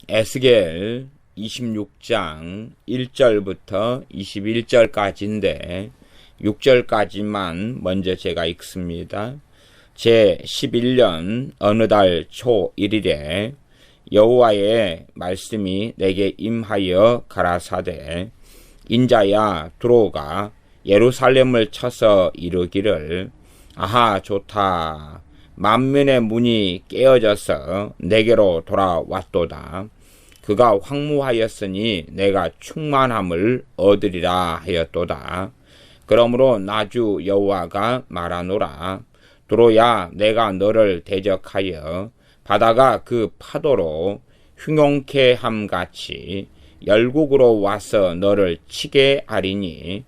에스겔 26장 1절부터 21절까지인데 6절까지만 먼저 제가 읽습니다. 제 11년 어느 달 초 1일에 여호와의 말씀이 내게 임하여 가라사대 인자야 두로가 예루살렘을 쳐서 이르기를 아하 좋다 만민의 문이 깨어져서 내게로 돌아왔도다. 그가 황무하였으니 내가 충만함을 얻으리라 하였도다. 그러므로 나주 여호와가 말하노라. 두로야 내가 너를 대적하여 바다가 그 파도로 흉용케 함같이 열국으로 와서 너를 치게 하리니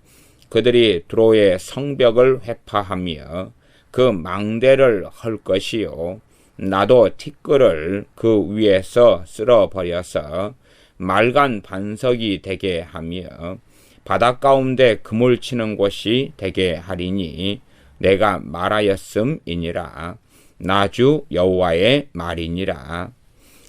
그들이 두로의 성벽을 회파하며 그 망대를 헐 것이요 나도 티끌을 그 위에서 쓸어버려서 맑은 반석이 되게 하며 바닷가운데 그물 치는 곳이 되게 하리니 내가 말하였음이니라. 나주 여호와의 말이니라.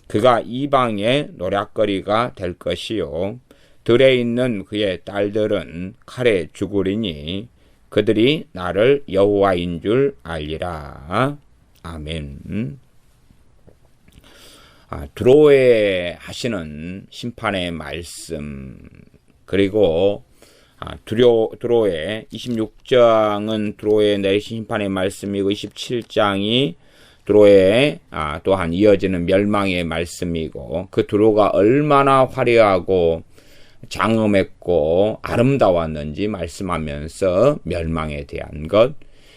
그가 이방의 노략거리가 될 것이요 들에 있는 그의 딸들은 칼에 죽으리니 그들이 나를 여호와인 줄 알리라. 아멘. 두로에 하시는 심판의 말씀, 그리고 두로에 26장은 두로에 내리신 심판의 말씀이고 27장이 두로에 또한 이어지는 멸망의 말씀이고 그 두로가 얼마나 화려하고 장엄했고 아름다웠는지 말씀하면서 멸망에 대한 것,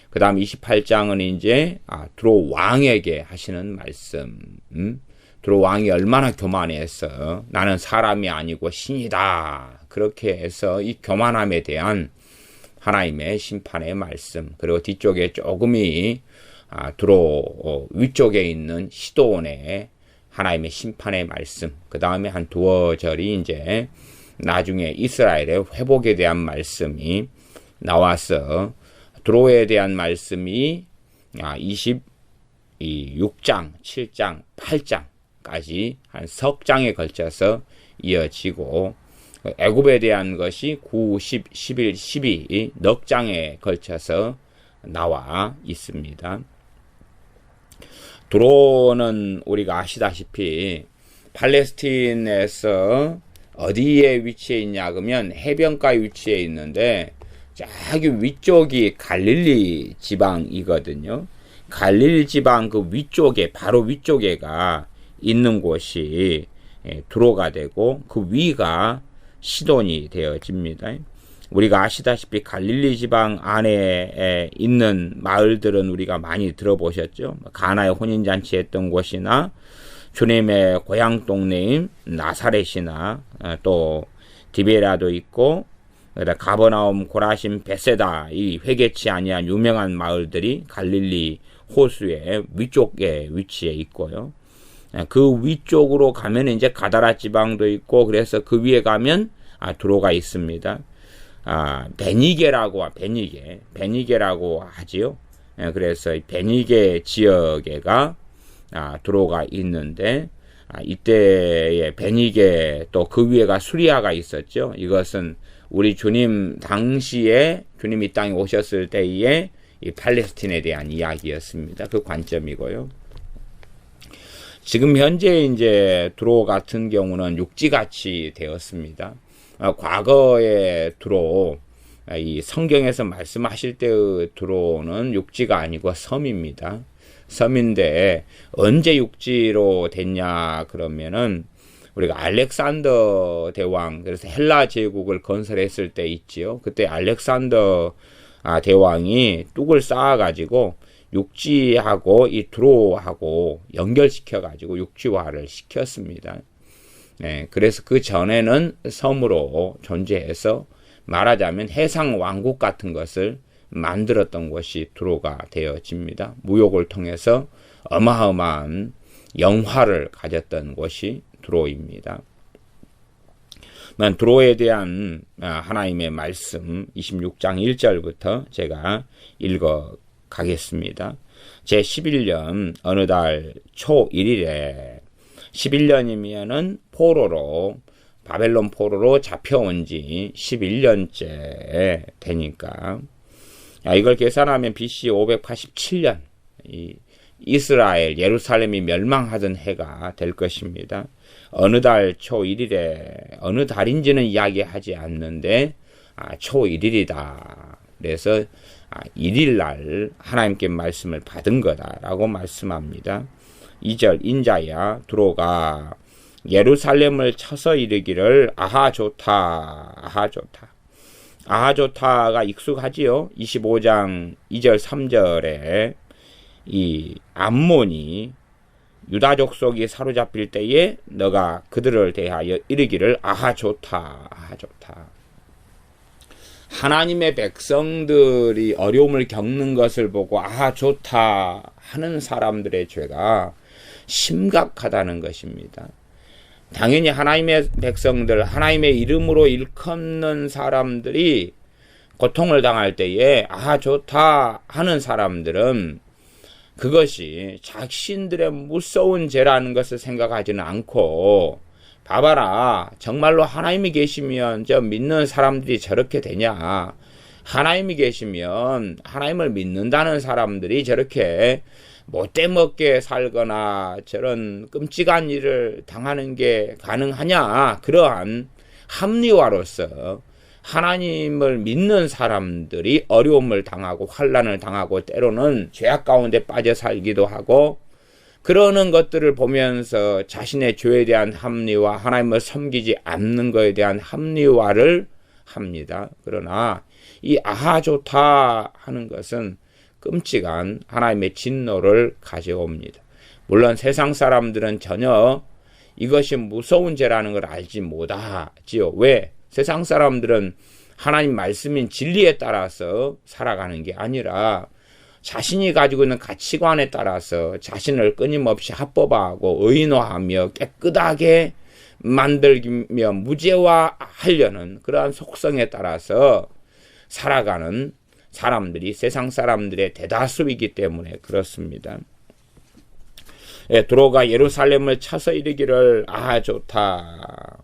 그 다음 28장은 이제 두로 왕에게 하시는 말씀, 두로 왕이 얼마나 교만해서 나는 사람이 아니고 신이다 그렇게 해서 이 교만함에 대한 하나님의 심판의 말씀, 그리고 뒤쪽에 조금이 두로 위쪽에 있는 시도온의 하나님의 심판의 말씀, 그 다음에 한 두어 절이 이제 나중에 이스라엘의 회복에 대한 말씀이 나와서 두로에 대한 말씀이 26장, 7장, 8장까지 한 석 장에 걸쳐서 이어지고 애굽에 대한 것이 9, 10, 11, 12 넉 장에 걸쳐서 나와 있습니다. 두로는 우리가 아시다시피 팔레스틴에서 어디에 위치해 있냐 그러면 해변가에 위치해 있는데 저기 위쪽이 갈릴리 지방이거든요. 갈릴리 지방 그 위쪽에 바로 위쪽에가 있는 곳이 두로가 되고 그 위가 시돈이 되어집니다. 우리가 아시다시피 갈릴리 지방 안에 있는 마을들은 우리가 많이 들어보셨죠. 가나의 혼인잔치 했던 곳이나 주님의 고향 동네인 나사렛이나 또 디베라도 있고 가버나움, 고라심, 베세다 이 회개치 아니한 유명한 마을들이 갈릴리 호수의 위쪽에 위치해 있고요. 그 위쪽으로 가면 이제 가다라 지방도 있고 그래서 그 위에 가면 두로가 있습니다. 베니게라고 하지요. 그래서 베니게 지역에가 두로가 있는데 이때의 베니게 또 그 위에가 수리아가 있었죠. 이것은 우리 주님 당시에 주님이 땅에 오셨을 때의 이 팔레스틴에 대한 이야기였습니다. 그 관점이고요. 지금 현재 이제 두로 같은 경우는 육지같이 되었습니다. 과거의 두로, 이 성경에서 말씀하실 때의 두로는 육지가 아니고 섬입니다. 섬인데 언제 육지로 됐냐 그러면은 우리가 알렉산더 대왕, 그래서 헬라 제국을 건설했을 때 있지요. 그때 알렉산더 대왕이 뚝을 쌓아가지고 육지하고 이 두로하고 연결시켜가지고 육지화를 시켰습니다. 그래서 그 전에는 섬으로 존재해서 말하자면 해상 왕국 같은 것을 만들었던 것이 두로가 되어집니다. 무역을 통해서 어마어마한 영화를 가졌던 곳이 두로입니다. 두로에 대한 하나님의 말씀 26장 1절부터 제가 읽어 가겠습니다. 제11년 어느 달 초 1일에 11년이면은 포로로 바벨론 포로로 잡혀온 지 11년째 되니까 이걸 계산하면 BC 587년 이스라엘 예루살렘이 멸망하던 해가 될 것입니다. 어느 달 초 1일에 어느 달인지는 이야기하지 않는데 초 1일이다. 그래서 1일날 하나님께 말씀을 받은 거다라고 말씀합니다. 2절 인자야 두로가 예루살렘을 쳐서 이르기를 아하 좋다 아하 좋다. 아하 좋다가 익숙하지요. 25장 2절 3절에 이 암몬이 유다 족속이 사로잡힐 때에 너가 그들을 대하여 이르기를 아하 좋다 아하 좋다. 하나님의 백성들이 어려움을 겪는 것을 보고 아하 좋다 하는 사람들의 죄가 심각하다는 것입니다. 당연히 하나님의 백성들, 하나님의 이름으로 일컫는 사람들이 고통을 당할 때에 아하 좋다 하는 사람들은 그것이 자신들의 무서운 죄라는 것을 생각하지는 않고 봐봐라 정말로 하나님이 계시면 저 믿는 사람들이 저렇게 되냐, 하나님이 계시면 하나님을 믿는다는 사람들이 저렇게 못되먹게 살거나 저런 끔찍한 일을 당하는 게 가능하냐, 그러한 합리화로서 하나님을 믿는 사람들이 어려움을 당하고 환난을 당하고 때로는 죄악 가운데 빠져 살기도 하고 그러는 것들을 보면서 자신의 죄에 대한 합리화, 하나님을 섬기지 않는 것에 대한 합리화를 합니다. 그러나 이 아하 좋다 하는 것은 끔찍한 하나님의 진노를 가져옵니다. 물론 세상 사람들은 전혀 이것이 무서운 죄라는 걸 알지 못하지요. 왜? 세상 사람들은 하나님 말씀인 진리에 따라서 살아가는 게 아니라 자신이 가지고 있는 가치관에 따라서 자신을 끊임없이 합법화하고 의인화하며 깨끗하게 만들며 무죄화하려는 그러한 속성에 따라서 살아가는 사람들이 세상 사람들의 대다수이기 때문에 그렇습니다. 두로가 예루살렘을 쳐서 이르기를 아하 좋다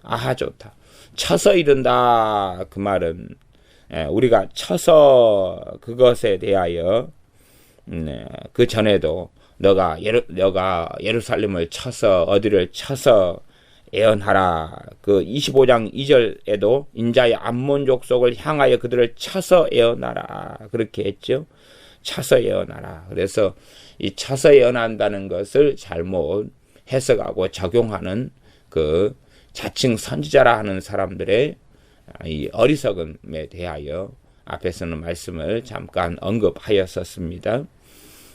아하 좋다. 쳐서 이른다 그 말은 우리가 쳐서 그것에 대하여 그 전에도 너가 예루살렘을 쳐서 어디를 쳐서 예언하라. 그 25장 2절에도 인자의 암몬 족속을 향하여 그들을 쳐서 예언하라. 그렇게 했죠. 쳐서 예언하라. 그래서 이 쳐서 예언한다는 것을 잘못 해석하고 적용하는 그 자칭 선지자라 하는 사람들의 이 어리석음에 대하여 앞에서는 말씀을 잠깐 언급하였었습니다.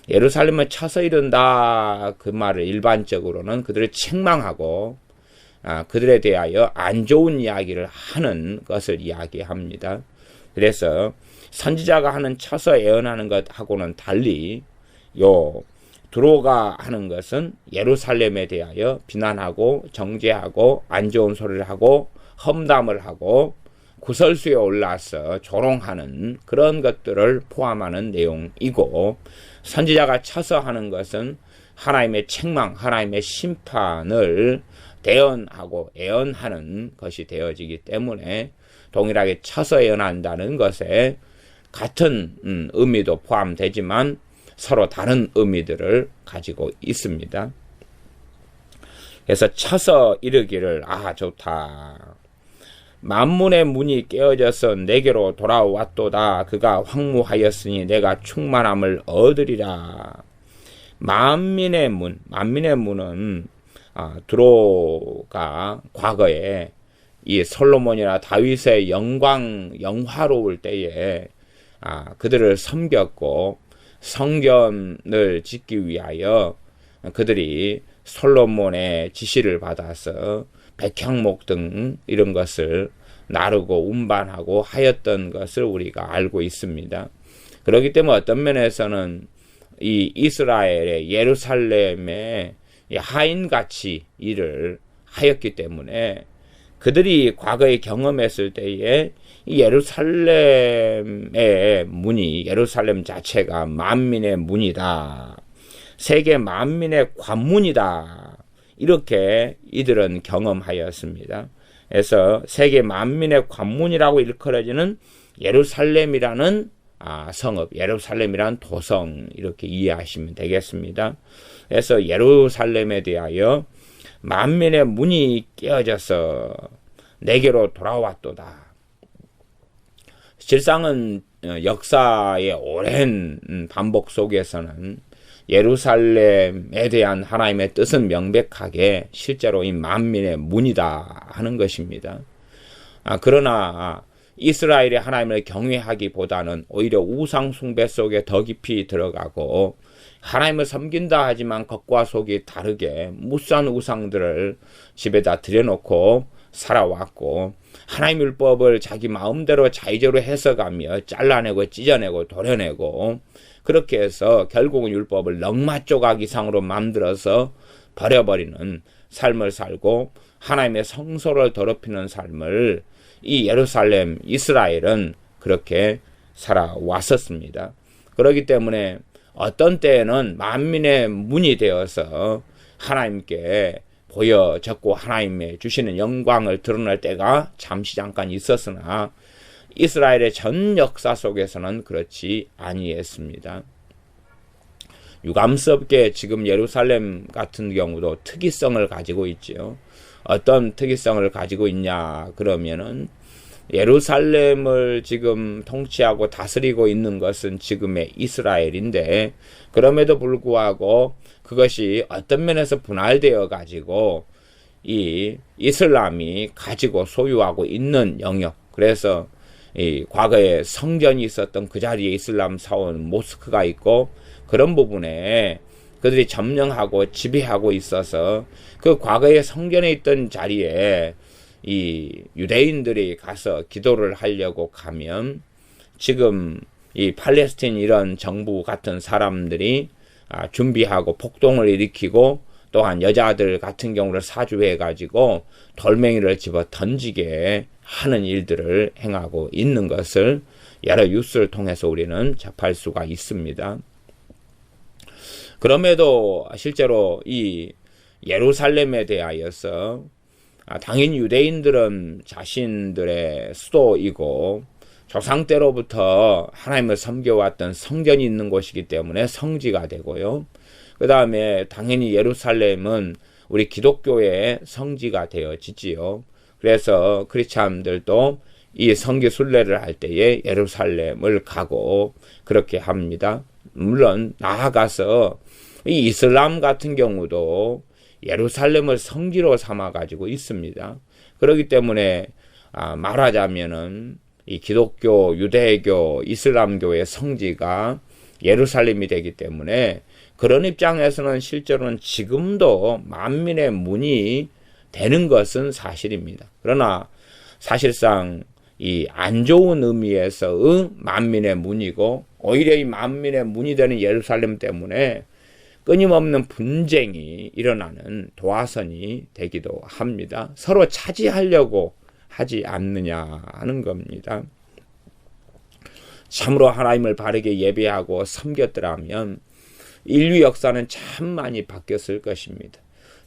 예루살렘을 쳐서 이른다 그 말을 일반적으로는 그들을 책망하고 그들에 대하여 안 좋은 이야기를 하는 것을 이야기합니다. 그래서 선지자가 하는 쳐서 예언하는 것하고는 달리 두로가 하는 것은 예루살렘에 대하여 비난하고 정죄하고 안 좋은 소리를 하고 험담을 하고 구설수에 올라서 조롱하는 그런 것들을 포함하는 내용이고, 선지자가 쳐서 하는 것은 하나님의 책망, 하나님의 심판을 대언하고 애언하는 것이 되어지기 때문에 동일하게 쳐서 예언한다는 것에 같은 의미도 포함되지만 서로 다른 의미들을 가지고 있습니다. 그래서 쳐서 이르기를 아 좋다. 만문의 문이 깨어져서 내게로 돌아왔도다. 그가 황무하였으니 내가 충만함을 얻으리라. 만민의 문은 두로가 과거에 이 솔로몬이나 다윗의 영화로울 때에 그들을 섬겼고 성전을 짓기 위하여 그들이 솔로몬의 지시를 받아서 백향목 등 이런 것을 나르고 운반하고 하였던 것을 우리가 알고 있습니다. 그렇기 때문에 어떤 면에서는 이 이스라엘의 예루살렘의 하인같이 일을 하였기 때문에 그들이 과거에 경험했을 때에 이 예루살렘의 문이, 예루살렘 자체가 만민의 문이다. 세계 만민의 관문이다. 이렇게 이들은 경험하였습니다. 그래서 세계 만민의 관문이라고 일컬어지는 예루살렘이라는 성읍, 예루살렘이라는 도성, 이렇게 이해하시면 되겠습니다. 그래서 예루살렘에 대하여 만민의 문이 깨어져서 내게로 돌아왔도다. 실상은 역사의 오랜 반복 속에서는 예루살렘에 대한 하나님의 뜻은 명백하게 실제로 이 만민의 문이다 하는 것입니다. 그러나 이스라엘이 하나님을 경외하기보다는 오히려 우상 숭배 속에 더 깊이 들어가고 하나님을 섬긴다 하지만 겉과 속이 다르게 무수한 우상들을 집에다 들여놓고 살아왔고 하나님 율법을 자기 마음대로 자의적으로 해석하며 잘라내고 찢어내고 도려내고 그렇게 해서 결국은 율법을 넉마 조각 이상으로 만들어서 버려버리는 삶을 살고 하나님의 성소를 더럽히는 삶을 이 예루살렘 이스라엘은 그렇게 살아왔었습니다. 그렇기 때문에 어떤 때에는 만민의 문이 되어서 하나님께 보여졌고 하나님의 주시는 영광을 드러낼 때가 잠시 잠깐 있었으나 이스라엘의 전 역사 속에서는 그렇지 아니했습니다. 유감스럽게 지금 예루살렘 같은 경우도 특이성을 가지고 있지요. 어떤 특이성을 가지고 있냐 그러면은 예루살렘을 지금 통치하고 다스리고 있는 것은 지금의 이스라엘인데 그럼에도 불구하고 그것이 어떤 면에서 분할되어 가지고 이 이슬람이 가지고 소유하고 있는 영역, 그래서 이 과거에 성전이 있었던 그 자리에 이슬람 사원 모스크가 있고 그런 부분에 그들이 점령하고 지배하고 있어서 그 과거에 성전에 있던 자리에 이 유대인들이 가서 기도를 하려고 가면 지금 이 팔레스틴 이런 정부 같은 사람들이 준비하고 폭동을 일으키고 또한 여자들 같은 경우를 사주해 가지고 돌멩이를 집어 던지게 하는 일들을 행하고 있는 것을 여러 뉴스를 통해서 우리는 접할 수가 있습니다. 그럼에도 실제로 이 예루살렘에 대하여서 당연히 유대인들은 자신들의 수도이고 조상 때로부터 하나님을 섬겨왔던 성전이 있는 곳이기 때문에 성지가 되고요. 그 다음에 당연히 예루살렘은 우리 기독교의 성지가 되어지지요. 그래서 크리스찬들도 이 성기 순례를 할 때에 예루살렘을 가고 그렇게 합니다. 물론 나아가서 이 이슬람 같은 경우도 예루살렘을 성지로 삼아가지고 있습니다. 그렇기 때문에 말하자면은 이 기독교, 유대교, 이슬람교의 성지가 예루살렘이 되기 때문에 그런 입장에서는 실제로는 지금도 만민의 문이 되는 것은 사실입니다. 그러나 사실상 이 안 좋은 의미에서의 만민의 문이고 오히려 이 만민의 문이 되는 예루살렘 때문에 끊임없는 분쟁이 일어나는 도화선이 되기도 합니다. 서로 차지하려고 하지 않느냐 하는 겁니다. 참으로 하나님을 바르게 예배하고 섬겼더라면 인류 역사는 참 많이 바뀌었을 것입니다.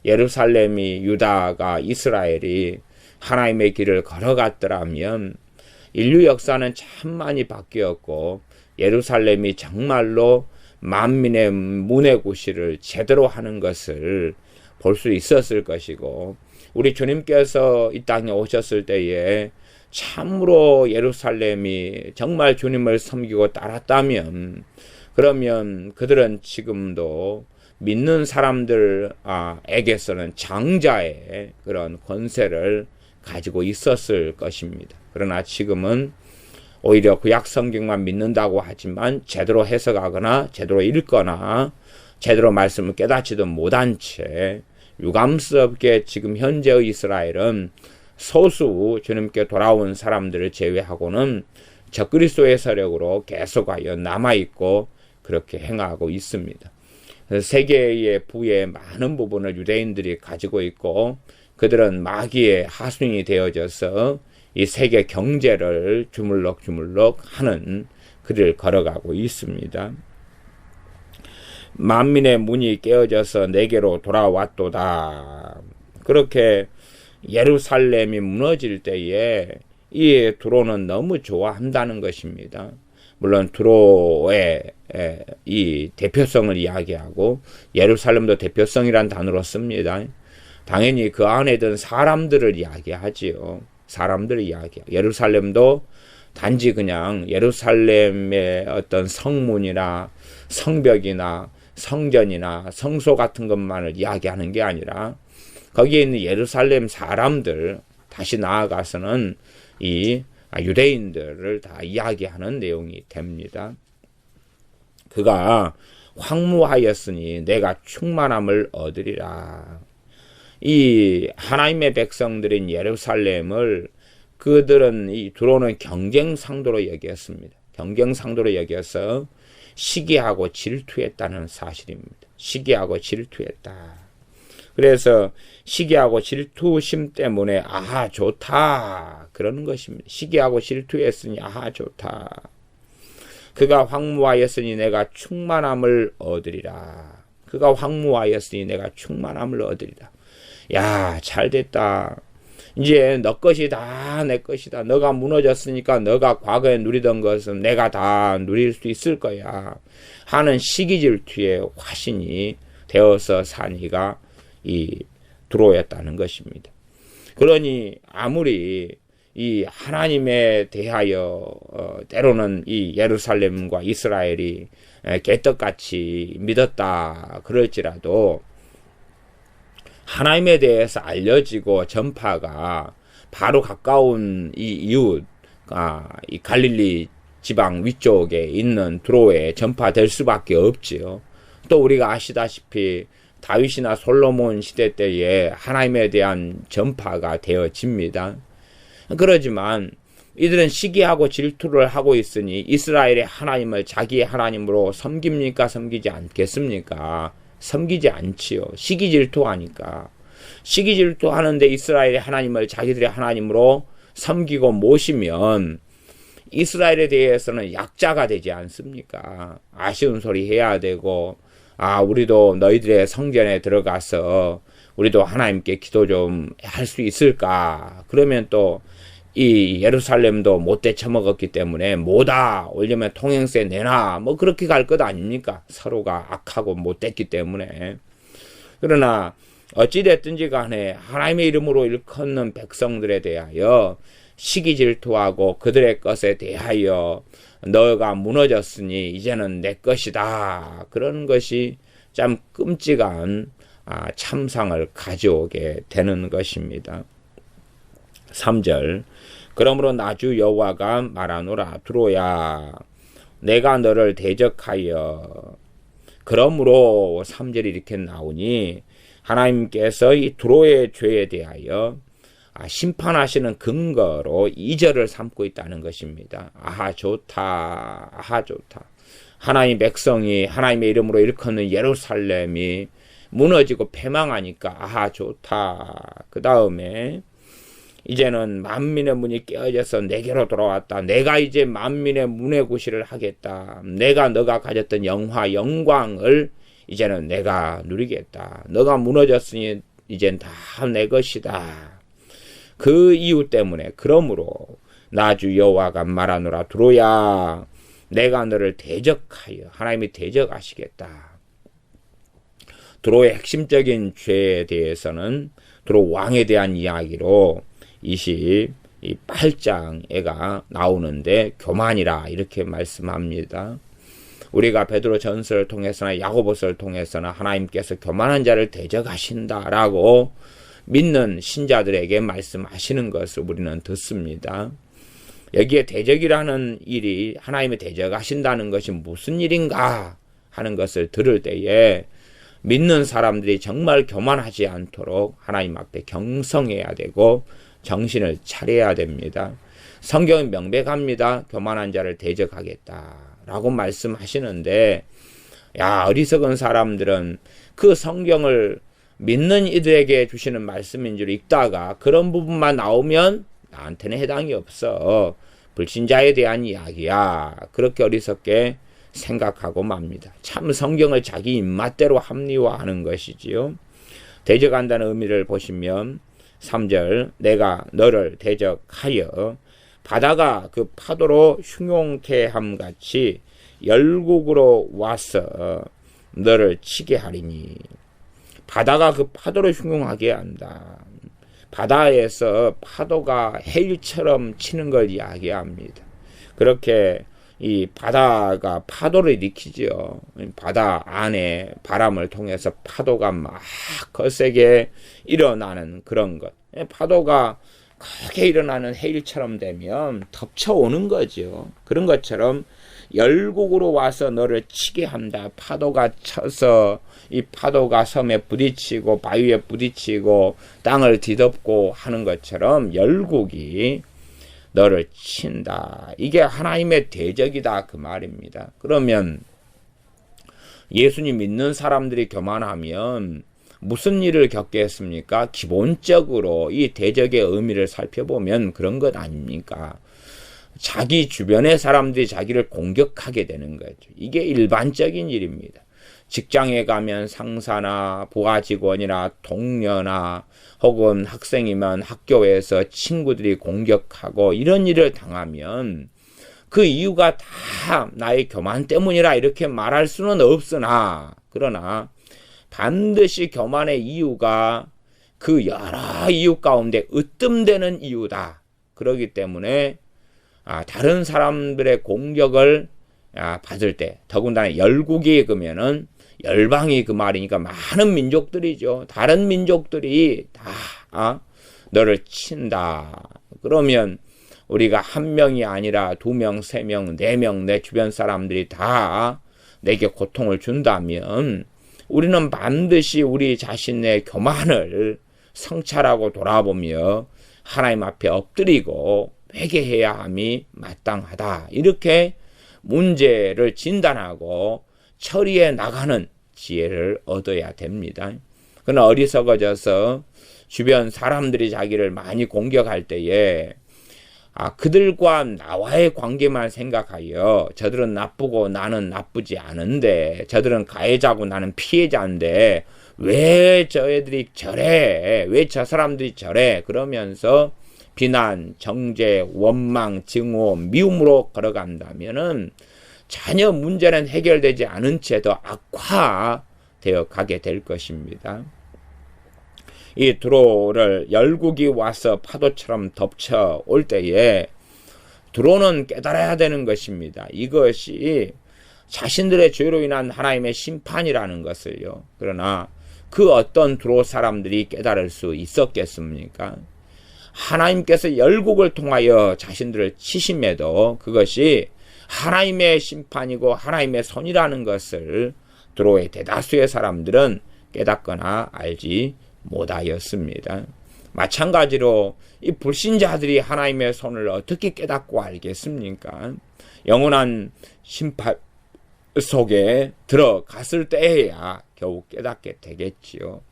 예루살렘이 유다가 이스라엘이 하나님의 길을 걸어갔더라면 인류 역사는 참 많이 바뀌었고 예루살렘이 정말로 만민의 문의 구실을 제대로 하는 것을 볼 수 있었을 것이고 우리 주님께서 이 땅에 오셨을 때에 참으로 예루살렘이 정말 주님을 섬기고 따랐다면 그러면 그들은 지금도 믿는 사람들에게서는 장자의 그런 권세를 가지고 있었을 것입니다. 그러나 지금은 오히려 구약 성경만 믿는다고 하지만 제대로 해석하거나 제대로 읽거나 제대로 말씀을 깨닫지도 못한 채 유감스럽게 지금 현재의 이스라엘은 소수 주님께 돌아온 사람들을 제외하고는 적그리스도의 세력으로 계속하여 남아있고 그렇게 행하고 있습니다. 세계의 부의 많은 부분을 유대인들이 가지고 있고 그들은 마귀의 하수인이 되어져서 이 세계 경제를 주물럭 하는 길을 걸어가고 있습니다. 만민의 문이 깨어져서 내게로 돌아왔도다. 그렇게 예루살렘이 무너질 때에 이 두로는 너무 좋아한다는 것입니다. 물론 두로의 이 대표성을 이야기하고 예루살렘도 대표성이란 단어로 씁니다. 당연히 그 안에 든 사람들을 이야기하지요. 사람들을 이야기해요. 예루살렘도 단지 그냥 예루살렘의 어떤 성문이나 성벽이나 성전이나 성소 같은 것만을 이야기하는 게 아니라 거기에 있는 예루살렘 사람들, 다시 나아가서는 이 유대인들을 다 이야기하는 내용이 됩니다. 그가 황무하였으니 내가 충만함을 얻으리라. 이 하나님의 백성들인 예루살렘을 그들은 이 두로는 경쟁상도로 여겼습니다. 경쟁상도로 여겨서 시기하고 질투했다는 사실입니다. 시기하고 질투했다. 그래서 시기하고 질투심 때문에 아하 좋다 그러는 것입니다. 시기하고 질투했으니 아하 좋다. 그가 황무하였으니 내가 충만함을 얻으리라. 그가 황무하였으니 내가 충만함을 얻으리라. 야, 잘됐다. 이제 너 것이 다 내 것이다. 너가 무너졌으니까 너가 과거에 누리던 것은 내가 다 누릴 수 있을 거야 하는 시기질투의 화신이 되어서 산 이가 이 두로였다는 것입니다. 그러니 아무리 이 하나님에 대하여 때로는 이 예루살렘과 이스라엘이 개떡같이 믿었다 그럴지라도 하나님에 대해서 알려지고 전파가 바로 가까운 이 이웃, 이 갈릴리 지방 위쪽에 있는 두로에 전파될 수밖에 없지요. 또 우리가 아시다시피 다윗이나 솔로몬 시대 때에 하나님에 대한 전파가 되어집니다. 그러지만 이들은 시기하고 질투를 하고 있으니 이스라엘의 하나님을 자기의 하나님으로 섬깁니까? 섬기지 않겠습니까? 섬기지 않지요. 시기질투하니까. 시기질투하는데 이스라엘의 하나님을 자기들의 하나님으로 섬기고 모시면 이스라엘에 대해서는 약자가 되지 않습니까? 아쉬운 소리 해야 되고 우리도 너희들의 성전에 들어가서 우리도 하나님께 기도 좀 할 수 있을까? 그러면 또 이 예루살렘도 못돼 처먹었기 때문에 뭐다 올려면 통행세 내놔 뭐 그렇게 갈 것 아닙니까? 서로가 악하고 못됐기 때문에. 그러나 어찌됐든지 간에 하나님의 이름으로 일컫는 백성들에 대하여 시기질투하고 그들의 것에 대하여 너가 무너졌으니 이제는 내 것이다. 그런 것이 참 끔찍한 참상을 가져오게 되는 것입니다. 3절 그러므로 나주 여호와가 말하노라 두로야 내가 너를 대적하여 그러므로 3절이 이렇게 나오니 하나님께서 이 두로의 죄에 대하여 심판하시는 근거로 2절을 삼고 있다는 것입니다. 아하 좋다. 아하 좋다. 하나님 백성이 하나님의 이름으로 일컫는 예루살렘이 무너지고 패망하니까 아하 좋다. 그 다음에 이제는 만민의 문이 깨어져서 내게로 돌아왔다. 내가 이제 만민의 문의 구실을 하겠다. 내가 너가 가졌던 영광을 이제는 내가 누리겠다. 너가 무너졌으니 이젠 다 내 것이다. 그 이유 때문에 그러므로 나주 여호와가 말하노라 두로야 내가 너를 대적하여 하나님이 대적하시겠다. 두로의 핵심적인 죄에 대해서는 두로 왕에 대한 이야기로 28장에가 나오는데 교만이라 이렇게 말씀합니다. 우리가 베드로 전서를 통해서나 야고보서를 통해서나 하나님께서 교만한 자를 대적하신다라고 믿는 신자들에게 말씀하시는 것을 우리는 듣습니다. 여기에 대적이라는 일이 하나님의 대적하신다는 것이 무슨 일인가 하는 것을 들을 때에 믿는 사람들이 정말 교만하지 않도록 하나님 앞에 경성해야 되고 정신을 차려야 됩니다. 성경은 명백합니다. 교만한 자를 대적하겠다라고 말씀하시는데 어리석은 사람들은 그 성경을 믿는 이들에게 주시는 말씀인 줄 읽다가 그런 부분만 나오면 나한테는 해당이 없어. 불신자에 대한 이야기야. 그렇게 어리석게 생각하고 맙니다. 참 성경을 자기 입맛대로 합리화하는 것이지요. 대적한다는 의미를 보시면 3절 내가 너를 대적하여 바다가 그 파도로 흉용태함 같이 열국으로 와서 너를 치게 하리니. 바다가 그 파도로 흉용하게 한다. 바다에서 파도가 해일처럼 치는 걸 이야기합니다. 그렇게 이 바다가 파도를 일으키죠. 바다 안에 바람을 통해서 파도가 막 거세게 일어나는 그런 것. 파도가 크게 일어나는 해일처럼 되면 덮쳐오는 거죠. 그런 것처럼 열국으로 와서 너를 치게 한다. 파도가 쳐서 이 파도가 섬에 부딪히고 바위에 부딪히고 땅을 뒤덮고 하는 것처럼 열국이 너를 친다. 이게 하나님의 대적이다 그 말입니다. 그러면 예수님 믿는 사람들이 교만하면 무슨 일을 겪겠습니까? 기본적으로 이 대적의 의미를 살펴보면 그런 것 아닙니까? 자기 주변의 사람들이 자기를 공격하게 되는 거죠. 이게 일반적인 일입니다. 직장에 가면 상사나 부하 직원이나 동료나 혹은 학생이면 학교에서 친구들이 공격하고 이런 일을 당하면 그 이유가 다 나의 교만 때문이라 이렇게 말할 수는 없으나 그러나 반드시 교만의 이유가 그 여러 이유 가운데 으뜸되는 이유다. 그렇기 때문에 다른 사람들의 공격을 받을 때 더군다나 열국이 그러면은 열방이 그 말이니까 많은 민족들이죠. 다른 민족들이 다 너를 친다. 그러면 우리가 한 명이 아니라 2명, 3명, 4명 내 주변 사람들이 다 내게 고통을 준다면 우리는 반드시 우리 자신의 교만을 성찰하고 돌아보며 하나님 앞에 엎드리고 회개해야 함이 마땅하다. 이렇게 문제를 진단하고 처리해 나가는 지혜를 얻어야 됩니다. 그러나 어리석어져서 주변 사람들이 자기를 많이 공격할 때에 그들과 나와의 관계만 생각하여 저들은 나쁘고 나는 나쁘지 않은데 저들은 가해자고 나는 피해자인데 왜 저애들이 저래? 왜 저 사람들이 저래? 그러면서 비난, 정죄, 원망, 증오, 미움으로 걸어간다면은 전혀 문제는 해결되지 않은 채 더 악화되어 가게 될 것입니다. 이 드로를 열국이 와서 파도처럼 덮쳐 올 때에 드로는 깨달아야 되는 것입니다. 이것이 자신들의 죄로 인한 하나님의 심판이라는 것을요. 그러나 그 어떤 드로 사람들이 깨달을 수 있었겠습니까? 하나님께서 열국을 통하여 자신들을 치심에도 그것이 하나님의 심판이고 하나님의 손이라는 것을 드로의 대다수의 사람들은 깨닫거나 알지 못하였습니다. 마찬가지로 이 불신자들이 하나님의 손을 어떻게 깨닫고 알겠습니까? 영원한 심판 속에 들어갔을 때에야 겨우 깨닫게 되겠지요.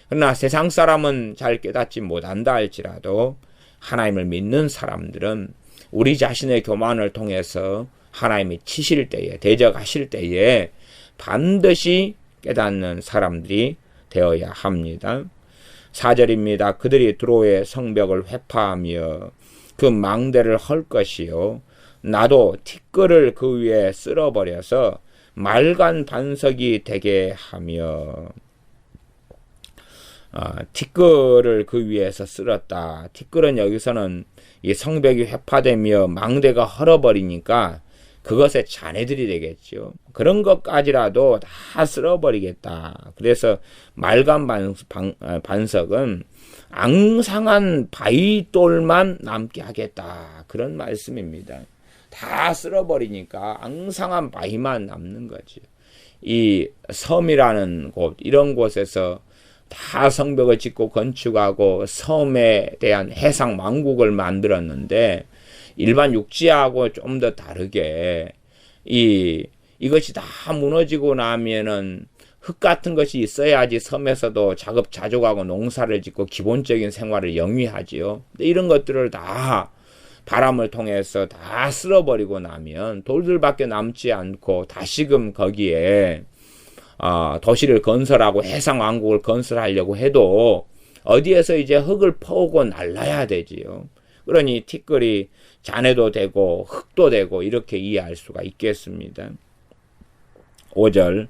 그러나 세상 사람은 잘 깨닫지 못한다 할지라도 하나님을 믿는 사람들은 우리 자신의 교만을 통해서 하나님이 치실 때에 대적하실 때에 반드시 깨닫는 사람들이 되어야 합니다. 4절입니다. 그들이 드로의 성벽을 회파하며 그 망대를 헐 것이요 나도 티끌을 그 위에 쓸어버려서 말간 반석이 되게 하며 티끌을 그 위에서 쓸었다. 티끌은 여기서는 이 성벽이 회파되며 망대가 헐어버리니까 그것의 잔해들이 되겠죠. 그런 것까지라도 다 쓸어버리겠다. 그래서 말간 반석은 앙상한 바위돌만 남게 하겠다. 그런 말씀입니다. 다 쓸어버리니까 앙상한 바위만 남는 거죠. 이 섬이라는 곳, 이런 곳에서 다 성벽을 짓고 건축하고 섬에 대한 해상 왕국을 만들었는데 일반 육지하고 좀 더 다르게 이것이 다 무너지고 나면은 흙 같은 것이 있어야지 섬에서도 작업자족하고 농사를 짓고 기본적인 생활을 영위하지요. 근데 이런 것들을 다 바람을 통해서 다 쓸어버리고 나면 돌들밖에 남지 않고 다시금 거기에 도시를 건설하고 해상왕국을 건설하려고 해도 어디에서 이제 흙을 퍼오고 날라야 되지요. 그러니 티끌이 잔해도 되고 흙도 되고 이렇게 이해할 수가 있겠습니다. 5절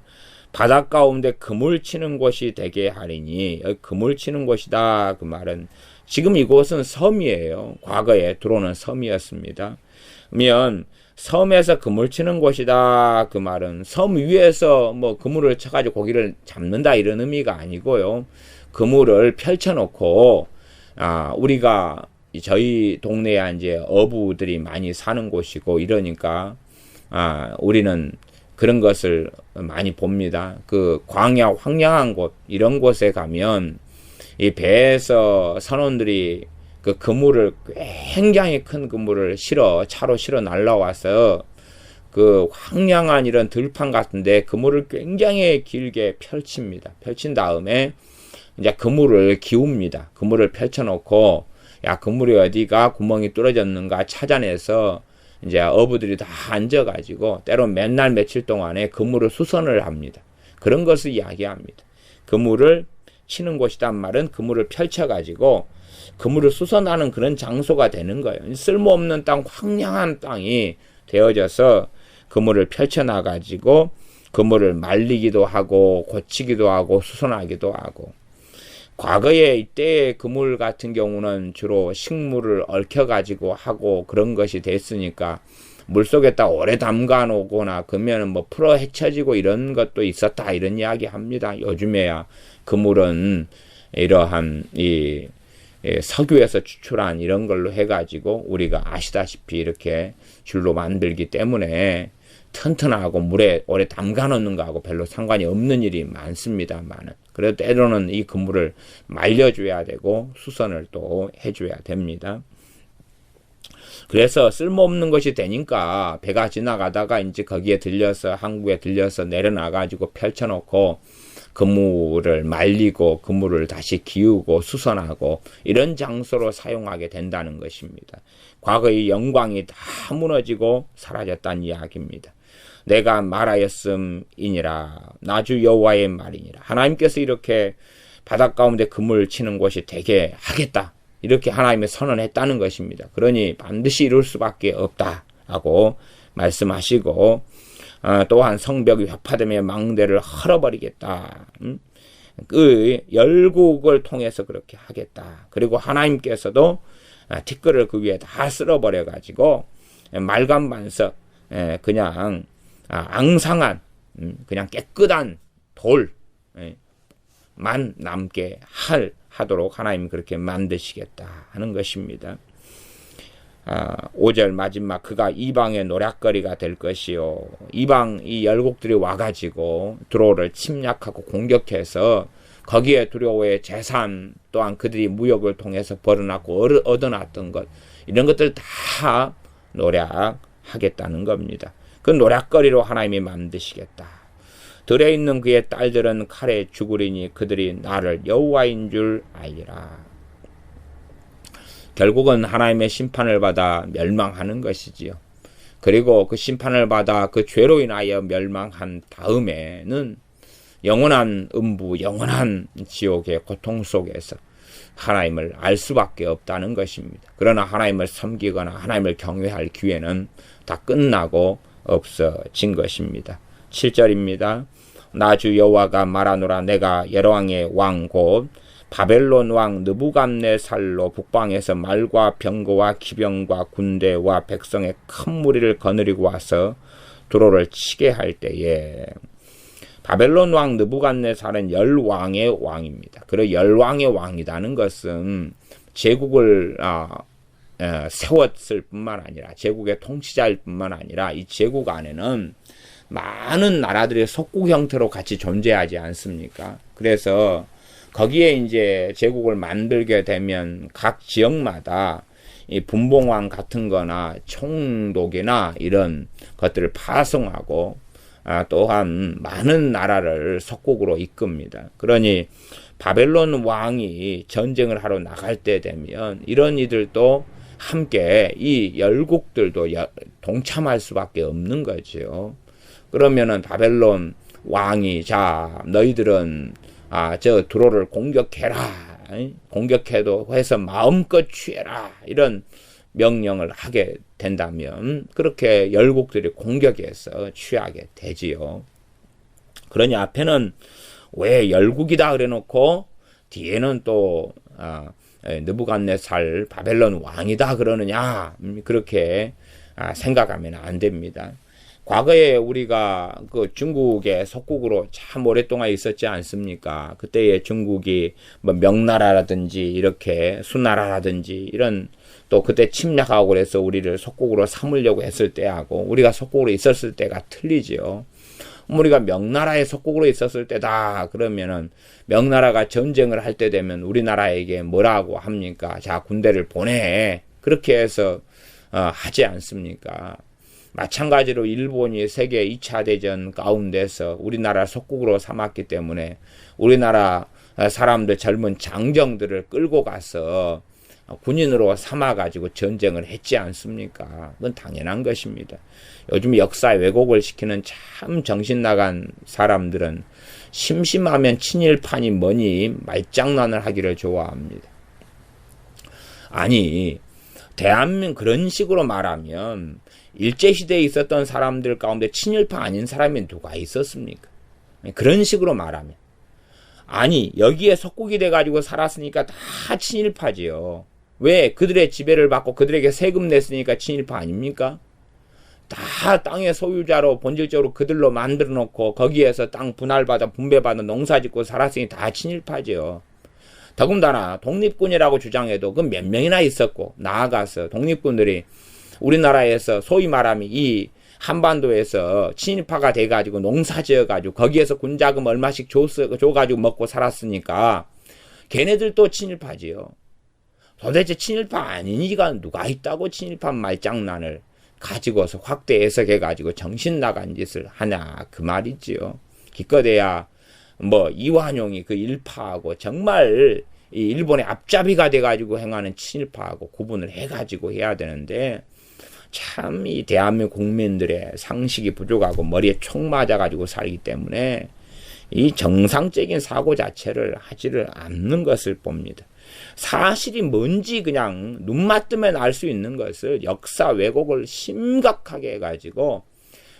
바닷 가운데 그물 치는 곳이 되게 하리니, 여기 그물 치는 곳이다 그 말은 지금 이곳은 섬이에요. 과거에 들어오는 섬이었습니다. 그러면 섬에서 그물 치는 곳이다 그 말은 섬 위에서 뭐 그물을 쳐가지고 고기를 잡는다 이런 의미가 아니고요. 그물을 펼쳐놓고 우리가 저희 동네에 이제 어부들이 많이 사는 곳이고 이러니까 우리는 그런 것을 많이 봅니다. 그 광야 황량한 곳 이런 곳에 가면 이 배에서 선원들이 그 그물을 굉장히 큰 그물을 차로 실어 날라와서 그 황량한 이런 들판 같은데 그물을 굉장히 길게 펼칩니다. 펼친 다음에 이제 그물을 기웁니다. 그물을 펼쳐놓고 그물이 어디가 구멍이 뚫어졌는가 찾아내서 이제 어부들이 다 앉아가지고 때로 맨날 며칠 동안에 그물을 수선을 합니다. 그런 것을 이야기합니다. 그물을 치는 곳이란 말은 그물을 펼쳐가지고 그물을 수선하는 그런 장소가 되는 거예요. 쓸모없는 땅, 황량한 땅이 되어져서 그물을 펼쳐놔가지고 그물을 말리기도 하고 고치기도 하고 수선하기도 하고, 과거에 이때의 그물 같은 경우는 주로 식물을 얽혀가지고 하고 그런 것이 됐으니까 물속에다 오래 담가 놓거나 그러면 뭐 풀어 헤쳐지고 이런 것도 있었다 이런 이야기 합니다. 요즘에야 그물은 이러한 이 석유에서 추출한 이런 걸로 해가지고 우리가 아시다시피 이렇게 줄로 만들기 때문에 튼튼하고 물에 오래 담가 놓는 거하고 별로 상관이 없는 일이 많습니다만은, 그래도 때로는 이 그물을 말려줘야 되고 수선을 또 해줘야 됩니다. 그래서 쓸모없는 것이 되니까 배가 지나가다가 이제 거기에 들려서 항구에 들려서 내려놔가지고 펼쳐놓고 그물을 말리고 그물을 다시 기우고 수선하고 이런 장소로 사용하게 된다는 것입니다. 과거의 영광이 다 무너지고 사라졌다는 이야기입니다. 내가 말하였음이니라, 나주 여호와의 말이니라. 하나님께서 이렇게 바닷 가운데 그물 치는 곳이 되게 하겠다, 이렇게 하나님이 선언했다는 것입니다. 그러니 반드시 이룰 수밖에 없다라고 말씀하시고, 또한 성벽이 회파되며 망대를 헐어버리겠다. 그 열국을 통해서 그렇게 하겠다. 그리고 하나님께서도 티끌을 그 위에 다 쓸어버려가지고 말간반석, 그냥 앙상한 그냥 깨끗한 돌만 남게 하도록 하나님 그렇게 만드시겠다 하는 것입니다. 5절 마지막, 그가 이방의 노략거리가 될 것이요. 이방 이 열국들이 와가지고 두로를 침략하고 공격해서 거기에 두로의 재산 또한 그들이 무역을 통해서 벌어놨고 얻어놨던 것, 이런 것들 다 노략하겠다는 겁니다. 그 노략거리로 하나님이 만드시겠다. 들에 있는 그의 딸들은 칼에 죽으리니 그들이 나를 여호와인 줄 알리라. 결국은 하나님의 심판을 받아 멸망하는 것이지요. 그리고 그 심판을 받아 그 죄로 인하여 멸망한 다음에는 영원한 음부, 영원한 지옥의 고통 속에서 하나님을 알 수밖에 없다는 것입니다. 그러나 하나님을 섬기거나 하나님을 경외할 기회는 다 끝나고 없어진 것입니다. 7절입니다. 나 주 여호와가 말하노라, 내가 여러왕의 왕 곧 바벨론 왕 느부갓네살로 북방에서 말과 병거와 기병과 군대와 백성의 큰 무리를 거느리고 와서 두로를 치게 할 때에, 바벨론 왕 느부갓네살은 열왕의 왕입니다. 그리고 열왕의 왕이라는 것은 제국을 세웠을 뿐만 아니라, 제국의 통치자일 뿐만 아니라 이 제국 안에는 많은 나라들의 속국 형태로 같이 존재하지 않습니까? 그래서 거기에 이제 제국을 만들게 되면 각 지역마다 이 분봉왕 같은 거나 총독이나 이런 것들을 파송하고 또한 많은 나라를 속국으로 이끕니다. 그러니 바벨론 왕이 전쟁을 하러 나갈 때 되면 이런 이들도 함께 이 열국들도 동참할 수밖에 없는 거죠. 그러면은 바벨론 왕이 자 너희들은 저 두로를 공격해라. 공격해도 해서 마음껏 취해라. 이런 명령을 하게 된다면 그렇게 열국들이 공격해서 취하게 되지요. 그러니 앞에는 왜 열국이다 그래놓고 뒤에는 또 느부갓네살 바벨론 왕이다 그러느냐 그렇게 생각하면 안 됩니다. 과거에 우리가 그 중국의 속국으로 참 오랫동안 있었지 않습니까? 그때의 중국이 뭐 명나라라든지 이렇게 수나라라든지 이런 또 그때 침략하고 그래서 우리를 속국으로 삼으려고 했을 때하고 우리가 속국으로 있었을 때가 틀리지요. 우리가 명나라의 속국으로 있었을 때다 그러면은 명나라가 전쟁을 할 때 되면 우리나라에게 뭐라고 합니까? 자, 군대를 보내. 그렇게 해서 하지 않습니까? 마찬가지로 일본이 세계 2차 대전 가운데서 우리나라 속국으로 삼았기 때문에 우리나라 사람들 젊은 장정들을 끌고 가서 군인으로 삼아가지고 전쟁을 했지 않습니까? 그건 당연한 것입니다. 요즘 역사 왜곡을 시키는 참 정신 나간 사람들은 심심하면 친일파니 뭐니 말장난을 하기를 좋아합니다. 아니, 대한민국 그런 식으로 말하면 일제시대에 있었던 사람들 가운데 친일파 아닌 사람이 누가 있었습니까? 그런 식으로 말하면. 아니, 여기에 속국이 돼가지고 살았으니까 다 친일파지요. 왜? 그들의 지배를 받고 그들에게 세금 냈으니까 친일파 아닙니까? 다 땅의 소유자로 본질적으로 그들로 만들어 놓고 거기에서 땅 분할받아 분배받아 농사짓고 살았으니 다 친일파지요. 더군다나 독립군이라고 주장해도 그 몇 명이나 있었고 나아가서 독립군들이 우리나라에서 소위 말하면 이 한반도에서 친일파가 돼가지고 농사 지어가지고 거기에서 군자금 얼마씩 줘가지고 먹고 살았으니까 걔네들도 친일파지요. 도대체 친일파 아닌 이가 누가 있다고 친일파 말장난을 가지고서 확대 해석해가지고 정신 나간 짓을 하냐 그 말이지요. 기껏해야 뭐 이완용이 그 일파하고 정말 이 일본의 앞잡이가 돼가지고 행하는 친일파하고 구분을 해가지고 해야 되는데 참 이 대한민국 국민들의 상식이 부족하고 머리에 총 맞아가지고 살기 때문에 이 정상적인 사고 자체를 하지를 않는 것을 봅니다. 사실이 뭔지 그냥 눈만 뜨면 알 수 있는 것을 역사 왜곡을 심각하게 해가지고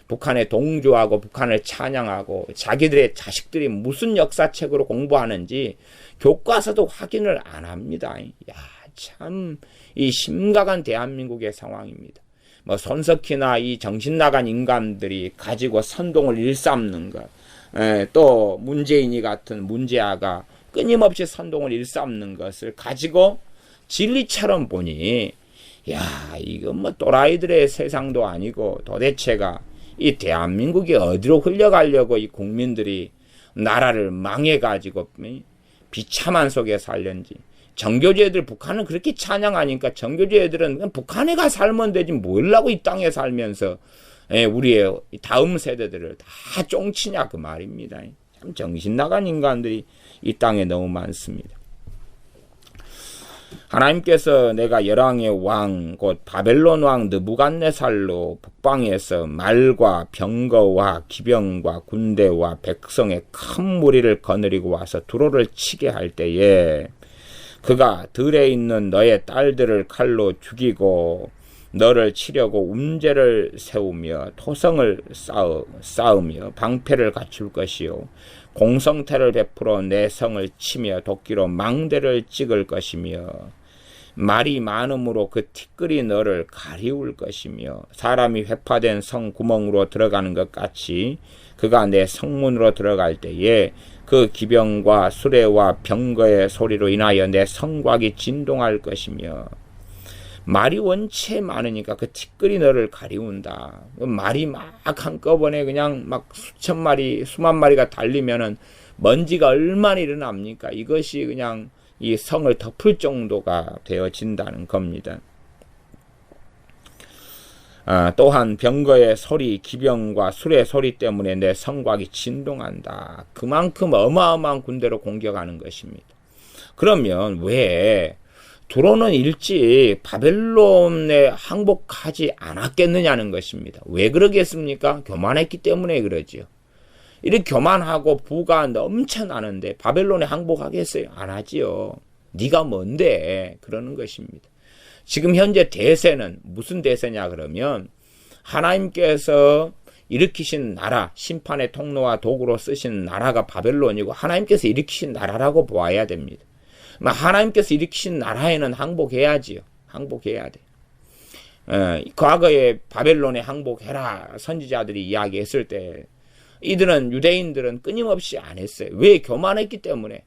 북한에 동조하고 북한을 찬양하고 자기들의 자식들이 무슨 역사책으로 공부하는지 교과서도 확인을 안 합니다. 야, 참 이 심각한 대한민국의 상황입니다. 뭐 손석희나 이 정신 나간 인간들이 가지고 선동을 일삼는 것, 또 문재인이 같은 문재아가 끊임없이 선동을 일삼는 것을 가지고 진리처럼 보니 야, 이거 뭐 또라이들의 세상도 아니고 도대체가 이 대한민국이 어디로 흘러가려고 이 국민들이 나라를 망해가지고 비참한 속에 살는지. 정교주애들 북한은 그렇게 찬양하니까 정교주애들은 그냥 북한에 가 살면 되지 뭘라고 이 땅에 살면서 우리의 다음 세대들을 다 쫑치냐 그 말입니다. 참 정신나간 인간들이 이 땅에 너무 많습니다. 하나님께서 내가 열왕의 왕 곧 바벨론 왕 느부갓네살로 북방에서 말과 병거와 기병과 군대와 백성의 큰 무리를 거느리고 와서 두로를 치게 할 때에 그가 들에 있는 너의 딸들을 칼로 죽이고 너를 치려고 움제를 세우며 토성을 쌓으며 방패를 갖출 것이요 공성태를 베풀어 내 성을 치며 도끼로 망대를 찍을 것이며 말이 많음으로 그 티끌이 너를 가리울 것이며 사람이 회파된 성 구멍으로 들어가는 것 같이 그가 내 성문으로 들어갈 때에 그 기병과 수레와 병거의 소리로 인하여 내 성곽이 진동할 것이며 말이 원체 많으니까 그 티끌이 너를 가리운다. 말이 막 한꺼번에 그냥 막 수천 마리, 수만 마리가 달리면은 먼지가 얼마나 일어납니까? 이것이 그냥 이 성을 덮을 정도가 되어진다는 겁니다. 또한 병거의 소리, 기병과 수레 소리 때문에 내 성곽이 진동한다. 그만큼 어마어마한 군대로 공격하는 것입니다. 그러면 왜 두로는 일찍 바벨론에 항복하지 않았겠느냐는 것입니다. 왜 그러겠습니까? 교만했기 때문에 그러지요. 이렇게 교만하고 부가 넘쳐나는데 바벨론에 항복하겠어요? 안 하지요. 네가 뭔데? 그러는 것입니다. 지금 현재 대세는 무슨 대세냐 그러면 하나님께서 일으키신 나라, 심판의 통로와 도구로 쓰신 나라가 바벨론이고 하나님께서 일으키신 나라라고 보아야 됩니다. 하나님께서 일으키신 나라에는 항복해야지요. 항복해야 돼. 과거에 바벨론에 항복해라 선지자들이 이야기했을 때 이들은 유대인들은 끊임없이 안 했어요. 왜? 교만했기 때문에.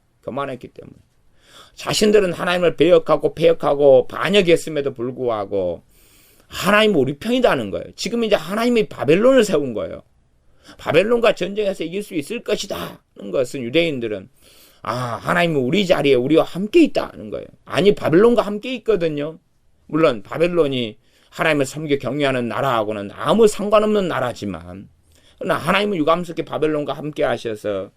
자신들은 하나님을 배역하고 폐역하고 반역했음에도 불구하고 하나님은 우리 편이다는 거예요. 지금 이제 하나님이 바벨론을 세운 거예요. 바벨론과 전쟁에서 이길 수 있을 것이다 는 것은 유대인들은 하나님은 우리 자리에 우리와 함께 있다는 거예요. 아니, 바벨론과 함께 있거든요. 물론 바벨론이 하나님을 섬겨 경외하는 나라하고는 아무 상관없는 나라지만 그러나 하나님은 유감스럽게 바벨론과 함께 하셔서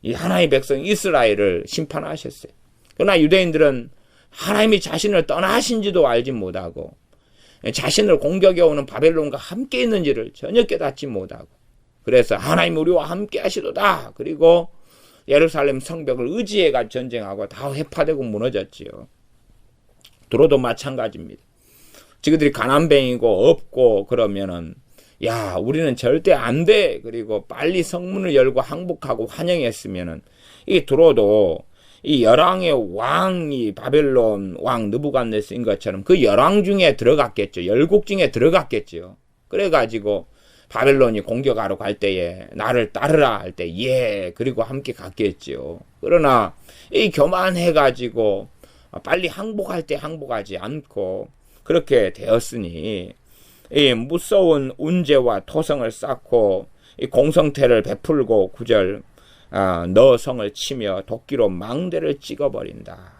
이 하나님의 백성 이스라엘을 심판하셨어요. 그러나 유대인들은 하나님이 자신을 떠나신지도 알지 못하고 자신을 공격해 오는 바벨론과 함께 있는지를 전혀 깨닫지 못하고 그래서 하나님 우리와 함께 하시도다. 그리고 예루살렘 성벽을 의지해가 전쟁하고 다 회파되고 무너졌지요. 두로도 마찬가지입니다. 지그들이 가난뱅이고 없고 그러면은 우리는 절대 안 돼. 그리고 빨리 성문을 열고 항복하고 환영했으면은 이 두로도 이 열왕의 왕이 바벨론 왕 느부갓네살인 것처럼 그 열왕 중에 들어갔겠죠. 열국 중에 들어갔겠죠. 그래가지고 바벨론이 공격하러 갈 때에 나를 따르라 할 때 그리고 함께 갔겠죠. 그러나 이 교만해가지고 빨리 항복할 때 항복하지 않고 그렇게 되었으니 이 무서운 운제와 토성을 쌓고 이 공성태를 베풀고 9절 너 성을 치며 도끼로 망대를 찍어버린다.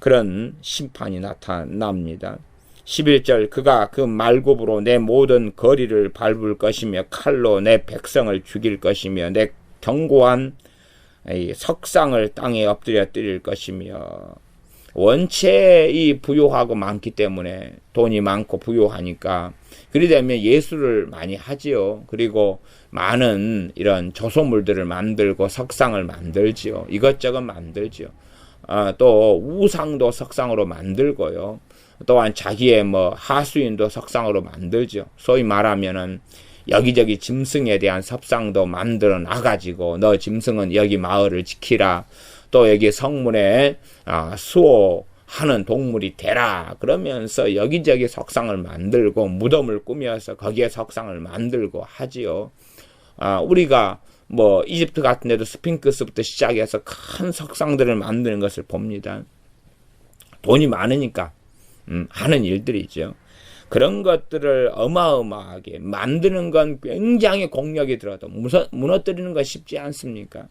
그런 심판이 나타납니다. 11절 그가 그 말굽으로 내 모든 거리를 밟을 것이며 칼로 내 백성을 죽일 것이며 내 견고한 석상을 땅에 엎드려뜨릴 것이며 원체 이 부유하고 많기 때문에 돈이 많고 부유하니까 그리 되면 예술을 많이 하지요. 그리고 많은 이런 조소물들을 만들고 석상을 만들지요. 이것저것 만들지요. 또 우상도 석상으로 만들고요. 또한 자기의 하수인도 석상으로 만들죠. 소위 말하면은 여기저기 짐승에 대한 석상도 만들어 놔가지고 너 짐승은 여기 마을을 지키라. 또 여기 성문에 수호하는 동물이 되라. 그러면서 여기저기 석상을 만들고 무덤을 꾸며서 거기에 석상을 만들고 하지요. 우리가 이집트 같은 데도 스핑크스부터 시작해서 큰 석상들을 만드는 것을 봅니다. 돈이 많으니까 하는 일들이죠. 그런 것들을 어마어마하게 만드는 건 굉장히 공력이 들어도 무너뜨리는 건 쉽지 않습니까?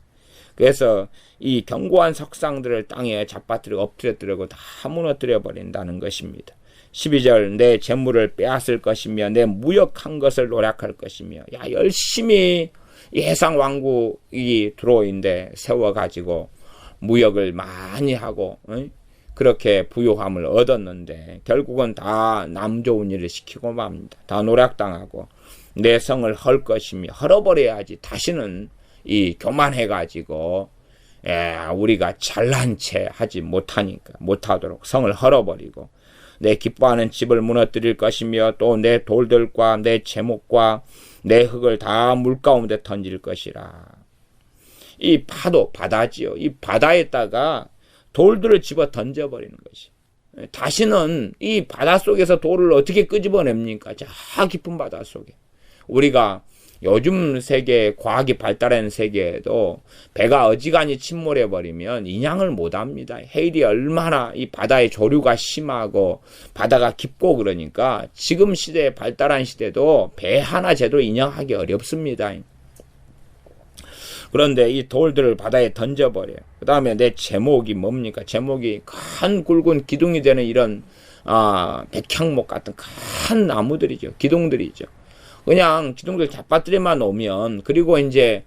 그래서 이 견고한 석상들을 땅에 잡아뜨리고 엎드려뜨리고 다 무너뜨려 버린다는 것입니다. 12절 내 재물을 빼앗을 것이며 내 무역한 것을 노략할 것이며 열심히 이 해상 왕국이 두로인데 세워가지고 무역을 많이 하고 그렇게 부유함을 얻었는데 결국은 다 남 좋은 일을 시키고 맙니다. 다 노략당하고 내 성을 헐 것이며 헐어버려야지 다시는 이 교만해가지고 우리가 잘난 채 하지 못하도록 성을 헐어버리고 내 기뻐하는 집을 무너뜨릴 것이며 또 내 돌들과 내 제목과 내 흙을 다 물가운데 던질 것이라. 이 바다지요. 이 바다에다가 돌들을 집어 던져버리는 것이. 다시는 이 바닷속에서 돌을 어떻게 끄집어냅니까? 저 깊은 바닷속에. 우리가 요즘 세계, 과학이 발달한 세계에도 배가 어지간히 침몰해버리면 인양을 못합니다. 해일이 얼마나 이 바다의 조류가 심하고 바다가 깊고 그러니까 지금 시대에 발달한 시대도 배 하나 제대로 인양하기 어렵습니다. 그런데 이 돌들을 바다에 던져버려요. 그 다음에 내 제목이 뭡니까? 제목이 큰 굵은 기둥이 되는 이런 백향목 같은 큰 나무들이죠. 기둥들이죠. 그냥 기둥들 잡아뜨려만 놓으면 그리고 이제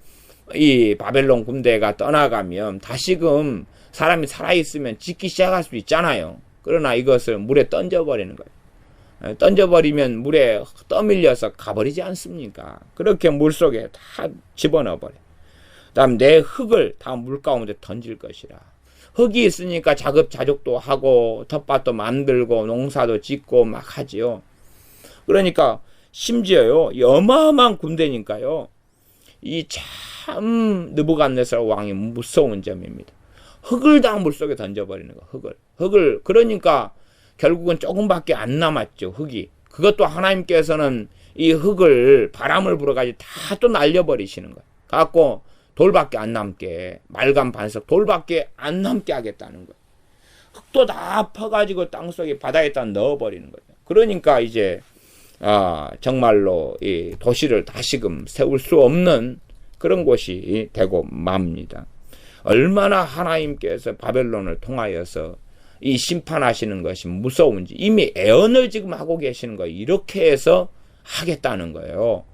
이 바벨론 군대가 떠나가면 다시금 사람이 살아있으면 짖기 시작할 수 있잖아요. 그러나 이것을 물에 던져버리는 거예요. 던져버리면 물에 떠밀려서 가버리지 않습니까? 그렇게 물속에 다 집어넣어버려요. 그 다음 내 흙을 다 물가운데 던질 것이라. 흙이 있으니까 자급자족도 하고 텃밭도 만들고 농사도 짓고 막 하지요. 그러니까 심지어요, 어마어마한 군대니까요, 이 참 느부갓네살 왕이 무서운 점입니다. 흙을 다 물속에 던져버리는 거, 흙을. 그러니까 결국은 조금밖에 안 남았죠, 흙이. 그것도 하나님께서는 이 흙을 바람을 불어가지고 다 또 날려버리시는 거예요. 갖고 돌밖에 안 남게, 말간 반석 돌밖에 안 남게 하겠다는 거예요. 흙도 다 퍼가지고 땅속에 바다에다 넣어버리는 거예요. 그러니까 이제 정말로 이 도시를 다시금 세울 수 없는 그런 곳이 되고 맙니다. 얼마나 하나님께서 바벨론을 통하여서 이 심판하시는 것이 무서운지 이미 애언을 지금 하고 계시는 거예요. 이렇게 해서 하겠다는 거예요.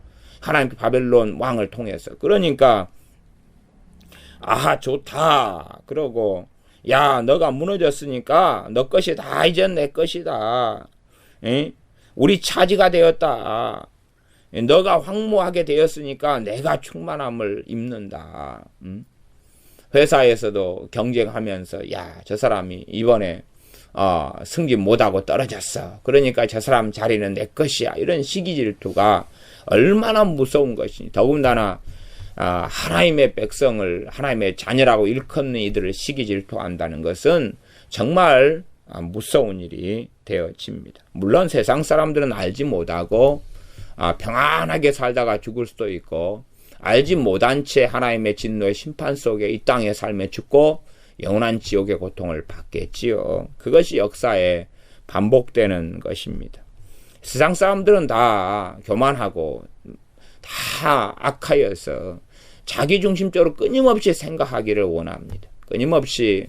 하나님 바벨론 왕을 통해서. 그러니까 아하 좋다. 그러고 야 너가 무너졌으니까 너 것이 다 이제 내 것이다. 에? 우리 차지가 되었다. 너가 황무하게 되었으니까 내가 충만함을 입는다. 회사에서도 경쟁하면서 야 저 사람이 이번에 승진 못하고 떨어졌어. 그러니까 저 사람 자리는 내 것이야. 이런 시기 질투가 얼마나 무서운 것이니. 더군다나 하나님의 백성을 하나님의 자녀라고 일컫는 이들을 시기 질투한다는 것은 정말 무서운 일이 되어집니다. 물론 세상 사람들은 알지 못하고 평안하게 살다가 죽을 수도 있고 알지 못한 채 하나님의 진노의 심판 속에 이 땅의 삶에 죽고 영원한 지옥의 고통을 받겠지요. 그것이 역사에 반복되는 것입니다. 세상 사람들은 다 교만하고 다 악하여서 자기중심적으로 끊임없이 생각하기를 원합니다. 끊임없이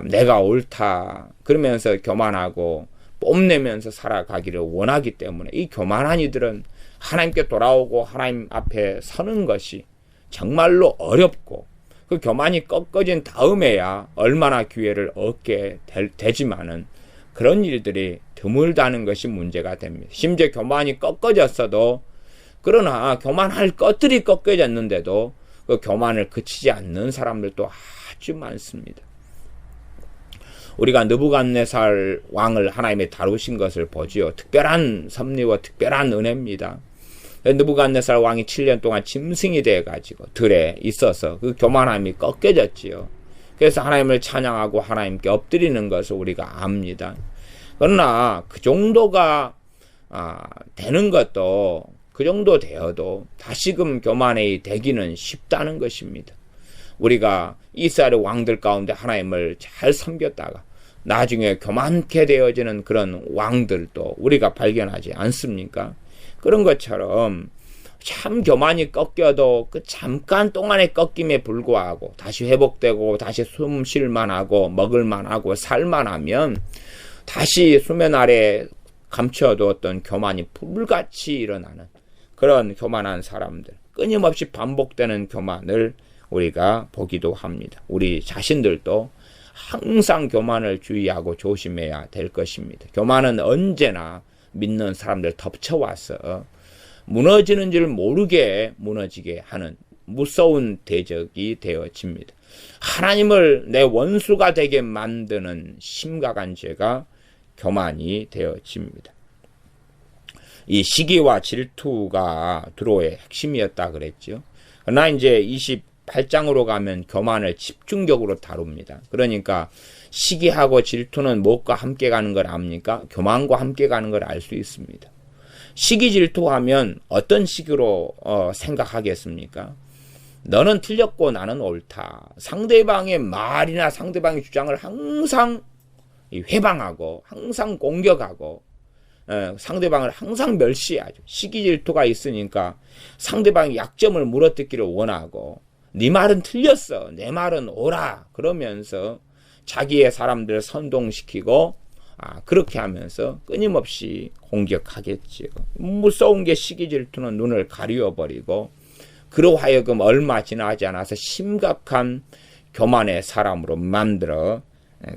내가 옳다 그러면서 교만하고 뽐내면서 살아가기를 원하기 때문에 이 교만한 이들은 하나님께 돌아오고 하나님 앞에 서는 것이 정말로 어렵고 그 교만이 꺾어진 다음에야 얼마나 기회를 얻게 되지만은 그런 일들이 드물다는 것이 문제가 됩니다. 심지어 교만이 꺾어졌어도 그러나 교만할 것들이 꺾어졌는데도 그 교만을 그치지 않는 사람들도 아주 많습니다. 우리가 느부갓네살 왕을 하나님이 다루신 것을 보지요. 특별한 섭리와 특별한 은혜입니다. 느부갓네살 왕이 7년 동안 짐승이 되어가지고 들에 있어서 그 교만함이 꺾여졌지요. 그래서 하나님을 찬양하고 하나님께 엎드리는 것을 우리가 압니다. 그러나 그 정도가 되는 것도 그 정도 되어도 다시금 교만이 되기는 쉽다는 것입니다. 우리가 이스라엘 왕들 가운데 하나님을 잘 섬겼다가 나중에 교만케 되어지는 그런 왕들도 우리가 발견하지 않습니까? 그런 것처럼 참 교만이 꺾여도 그 잠깐 동안의 꺾임에 불구하고 다시 회복되고 다시 숨 쉴만하고 먹을만하고 살만하면 다시 수면 아래 감춰두었던 교만이 불같이 일어나는 그런 교만한 사람들, 끊임없이 반복되는 교만을 우리가 보기도 합니다. 우리 자신들도 항상 교만을 주의하고 조심해야 될 것입니다. 교만은 언제나 믿는 사람들 덮쳐와서 무너지는 줄 모르게 무너지게 하는 무서운 대적이 되어집니다. 하나님을 내 원수가 되게 만드는 심각한 죄가 교만이 되어집니다. 이 시기와 질투가 두로의 핵심이었다 그랬죠. 그러나 이제 28장으로 가면 교만을 집중적으로 다룹니다. 그러니까 시기하고 질투는 무엇과 함께 가는 걸 압니까? 교만과 함께 가는 걸 알 수 있습니다. 시기 질투하면 어떤 식으로 생각하겠습니까? 너는 틀렸고 나는 옳다. 상대방의 말이나 상대방의 주장을 항상 회방하고 항상 공격하고 상대방을 항상 멸시하죠. 시기 질투가 있으니까 상대방의 약점을 물어뜯기를 원하고 네 말은 틀렸어. 내 말은 옳아. 그러면서 자기의 사람들을 선동시키고 그렇게 하면서 끊임없이 공격하겠지요. 무서운 게 시기 질투는 눈을 가리워버리고 그로 하여금 얼마 지나지 않아서 심각한 교만의 사람으로 만들어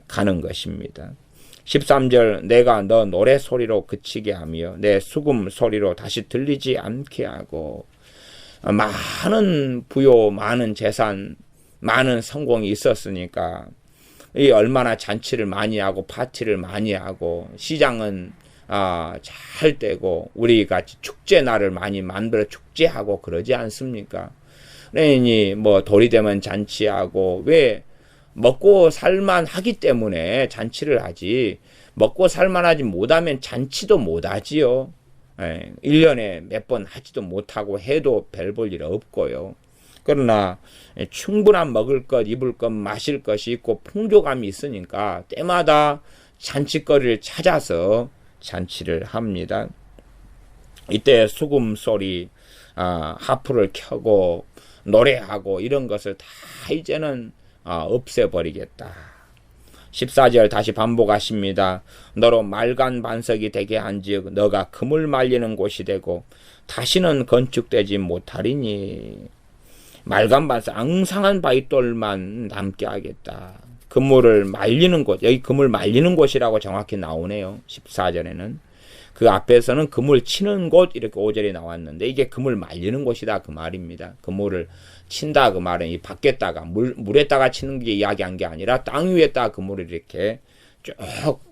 가는 것입니다. 13절 내가 너 노래 소리로 그치게 하며 내 수금 소리로 다시 들리지 않게 하고 많은 부요, 많은 재산, 많은 성공이 있었으니까 이 얼마나 잔치를 많이 하고 파티를 많이 하고 시장은 잘 되고 우리 같이 축제 날을 많이 만들어 축제하고 그러지 않습니까? 그러니 뭐 돌이 되면 잔치하고 왜 먹고 살만 하기 때문에 잔치를 하지 먹고 살만 하지 못하면 잔치도 못하지요. 1년에 몇 번 하지도 못하고 해도 별 볼 일 없고요. 그러나 충분한 먹을 것, 입을 것, 마실 것이 있고 풍족함이 있으니까 때마다 잔치거리를 찾아서 잔치를 합니다. 이때 수금 소리, 하프를 켜고 노래하고 이런 것을 다 이제는 없애버리겠다. 14절 다시 반복하십니다. 너로 맑은 반석이 되게 한즉 너가 금을 말리는 곳이 되고 다시는 건축되지 못하리니. 맑은 반석, 앙상한 바위돌만 남게 하겠다. 그물을 말리는 곳, 여기 그물 말리는 곳이라고 정확히 나오네요. 14절에는. 그 앞에서는 그물 치는 곳 이렇게 5절이 나왔는데 이게 그물 말리는 곳이다 그 말입니다. 그물을 친다 그 말은 이 밖에다가 물에다가 치는 게 이야기한 게 아니라 땅 위에다가 그물을 이렇게 쭉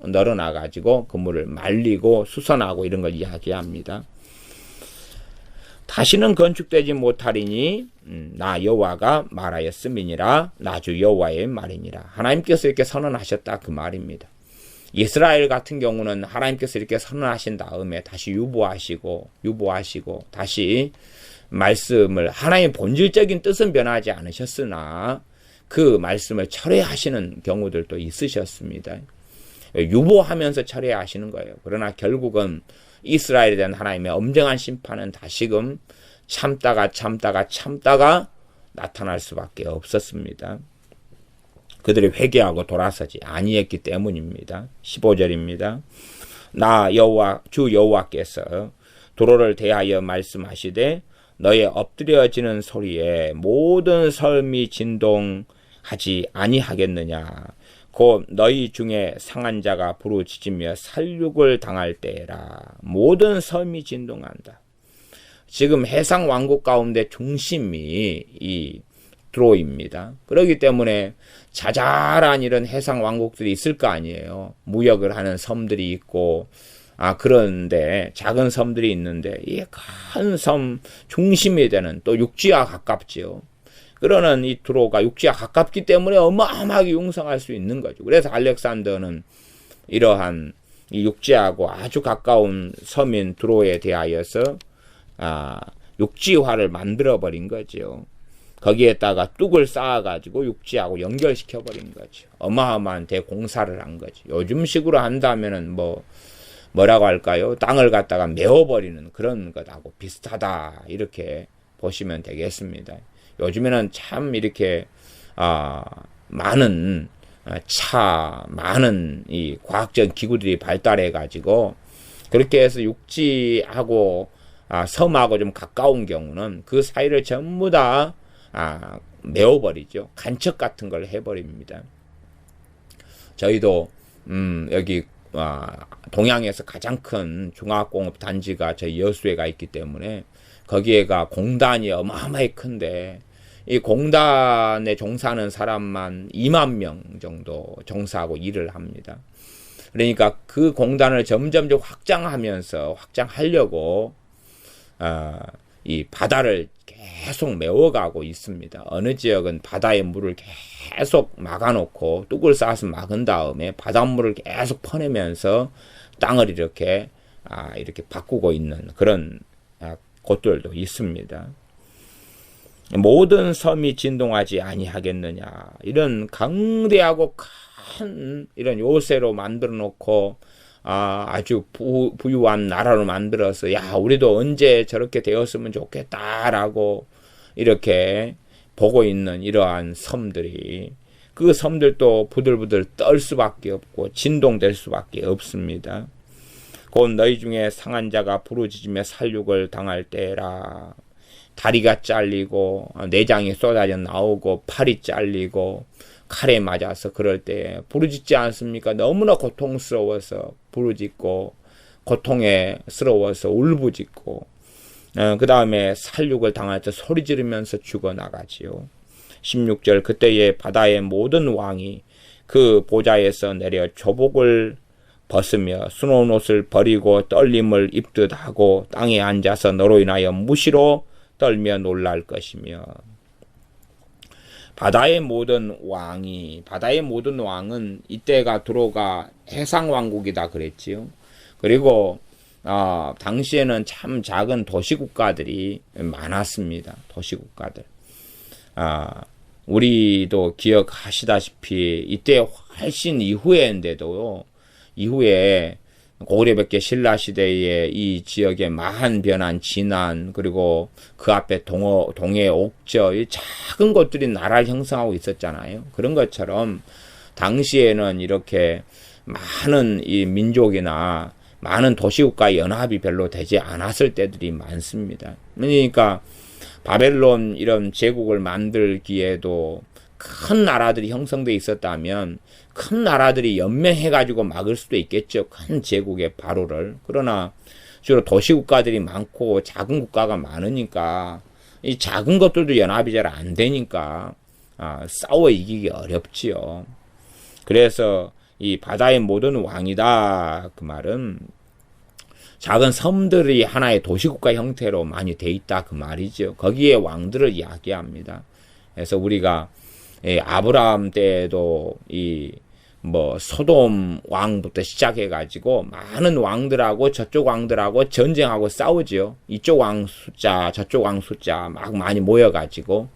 널어놔 가지고 그물을 말리고 수선하고 이런 걸 이야기합니다. 다시는 건축되지 못하리니 나 여호와가 말하였음이니라. 나 주 여호와의 말이니라. 하나님께서 이렇게 선언하셨다 그 말입니다. 이스라엘 같은 경우는 하나님께서 이렇게 선언하신 다음에 다시 유보하시고 다시 말씀을 하나님의 본질적인 뜻은 변하지 않으셨으나 그 말씀을 철회하시는 경우들도 있으셨습니다. 유보하면서 철회하시는 거예요. 그러나 결국은 이스라엘에 대한 하나님의 엄정한 심판은 다시금 참다가 나타날 수밖에 없었습니다. 그들이 회개하고 돌아서지 아니했기 때문입니다. 15절입니다. 나 여호와 주 여호와께서 도로를 대하여 말씀하시되 너의 엎드려지는 소리에 모든 섬이 진동하지 아니하겠느냐. 곧 너희 중에 상한 자가 부르짖으며 살육을 당할 때라. 모든 섬이 진동한다. 지금 해상 왕국 가운데 중심이 이 드로입니다. 그렇기 때문에 자잘한 이런 해상 왕국들이 있을 거 아니에요. 무역을 하는 섬들이 있고 그런데 작은 섬들이 있는데 이 큰 섬 중심이 되는 또 육지와 가깝지요. 그러는 이 드로가 육지와 가깝기 때문에 어마어마하게 융성할 수 있는 거죠. 그래서 알렉산더는 이러한 이 육지하고 아주 가까운 섬인 드로에 대하여서 육지화를 만들어버린 거죠. 거기에다가 뚝을 쌓아가지고 육지하고 연결시켜버린 거죠. 어마어마한 대공사를 한 거죠. 요즘식으로 한다면은 뭐라고 할까요? 땅을 갖다가 메워버리는 그런 것하고 비슷하다. 이렇게 보시면 되겠습니다. 요즘에는 참 이렇게 많은 많은 이 과학적 기구들이 발달해 가지고 그렇게 해서 육지하고 섬하고 좀 가까운 경우는 그 사이를 전부 다 메워버리죠. 간척 같은 걸 해버립니다. 저희도 여기 동양에서 가장 큰 중화학공업 단지가 저희 여수에가 있기 때문에 거기에가 공단이 어마어마하게 큰데 이 공단에 종사하는 사람만 2만 명 정도 종사하고 일을 합니다. 그러니까 그 공단을 점점 확장하려고 이 바다를 계속 메워가고 있습니다. 어느 지역은 바다의 물을 계속 막아놓고 뚝을 쌓아서 막은 다음에 바닷물을 계속 퍼내면서 땅을 이렇게 바꾸고 있는 그런 곳들도 있습니다. 모든 섬이 진동하지 아니하겠느냐. 이런 강대하고 큰 이런 요새로 만들어 놓고 아주 부유한 나라로 만들어서 우리도 언제 저렇게 되었으면 좋겠다라고 이렇게 보고 있는 이러한 섬들이 그 섬들도 부들부들 떨 수밖에 없고 진동될 수밖에 없습니다. 곧 너희 중에 상한 자가 부르짖으며 살육을 당할 때라. 다리가 잘리고 내장이 쏟아져 나오고 팔이 잘리고 칼에 맞아서 그럴 때 부르짖지 않습니까? 너무나 고통스러워서 부르짖고 고통스러워서 울부짖고 그 다음에 살육을 당할 때 소리 지르면서 죽어나가지요. 16절 그때에 바다의 모든 왕이 그 보좌에서 내려 조복을 벗으며 수놓은 옷을 버리고 떨림을 입듯 하고 땅에 앉아서 너로 인하여 무시로 떨며 놀랄 것이며. 바다의 모든 왕은 이때가 두로가 해상왕국이다 그랬지요. 그리고 당시에는 참 작은 도시국가들이 많았습니다. 도시국가들. 우리도 기억하시다시피 이때 훨씬 이후에인데도 이후에 고구려백제 신라시대에 이 지역의 마한 변한 진안 그리고 그 앞에 동해 옥저 이 작은 곳들이 나라를 형성하고 있었잖아요. 그런 것처럼 당시에는 이렇게 많은 이 민족이나 많은 도시국가 연합이 별로 되지 않았을 때들이 많습니다. 그러니까 바벨론 이런 제국을 만들기에도 큰 나라들이 형성되어 있었다면 큰 나라들이 연맹해가지고 막을 수도 있겠죠. 큰 제국의 발호를. 그러나 주로 도시국가들이 많고 작은 국가가 많으니까 이 작은 것들도 연합이 잘 안 되니까 싸워 이기기 어렵지요. 그래서 이 바다의 모든 왕이다 그 말은 작은 섬들이 하나의 도시국가 형태로 많이 돼 있다 그 말이죠. 거기에 왕들을 이야기합니다. 그래서 우리가 아브라함 때에도 소돔 왕부터 시작해가지고 많은 왕들하고 저쪽 왕들하고 전쟁하고 싸우지요. 이쪽 왕 숫자, 저쪽 왕 숫자 막 많이 모여가지고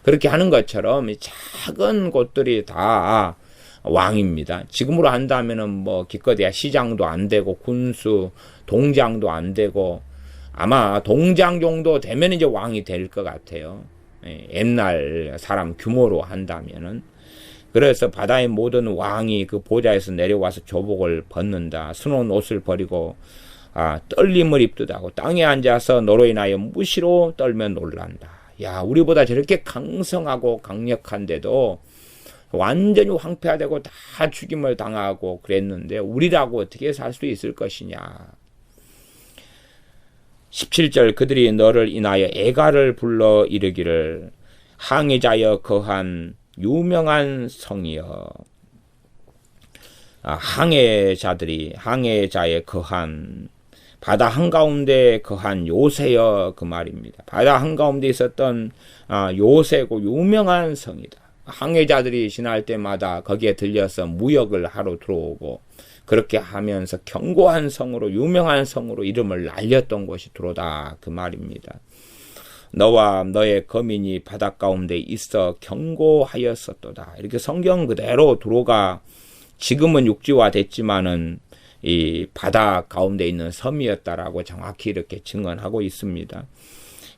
그렇게 하는 것처럼 이 작은 곳들이 다 왕입니다. 지금으로 한다면은 기껏해야 시장도 안 되고 군수 동장도 안 되고 아마 동장 정도 되면 이제 왕이 될 것 같아요. 옛날 사람 규모로 한다면은. 그래서 바다의 모든 왕이 그 보좌에서 내려와서 조복을 벗는다. 수놓은 옷을 버리고 떨림을 입듯 하고 땅에 앉아서 너로 인하여 무시로 떨며 놀란다. 야, 우리보다 저렇게 강성하고 강력한데도 완전히 황폐화되고 다 죽임을 당하고 그랬는데 우리라고 어떻게 살 수 있을 것이냐. 17절 그들이 너를 인하여 애가를 불러 이르기를 항해자여 거한 유명한 성이여. 항해자의 거한 바다 한가운데 거한 요새여 그 말입니다. 바다 한가운데 있었던 요새고 유명한 성이다. 항해자들이 지날 때마다 거기에 들려서 무역을 하러 들어오고 그렇게 하면서 견고한 성으로 유명한 성으로 이름을 날렸던 곳이 두로다 그 말입니다. 너와 너의 거민이 바다 가운데 있어 견고하였었도다. 이렇게 성경 그대로 두로가 지금은 육지화 됐지만은 이 바다 가운데 있는 섬이었다라고 정확히 이렇게 증언하고 있습니다.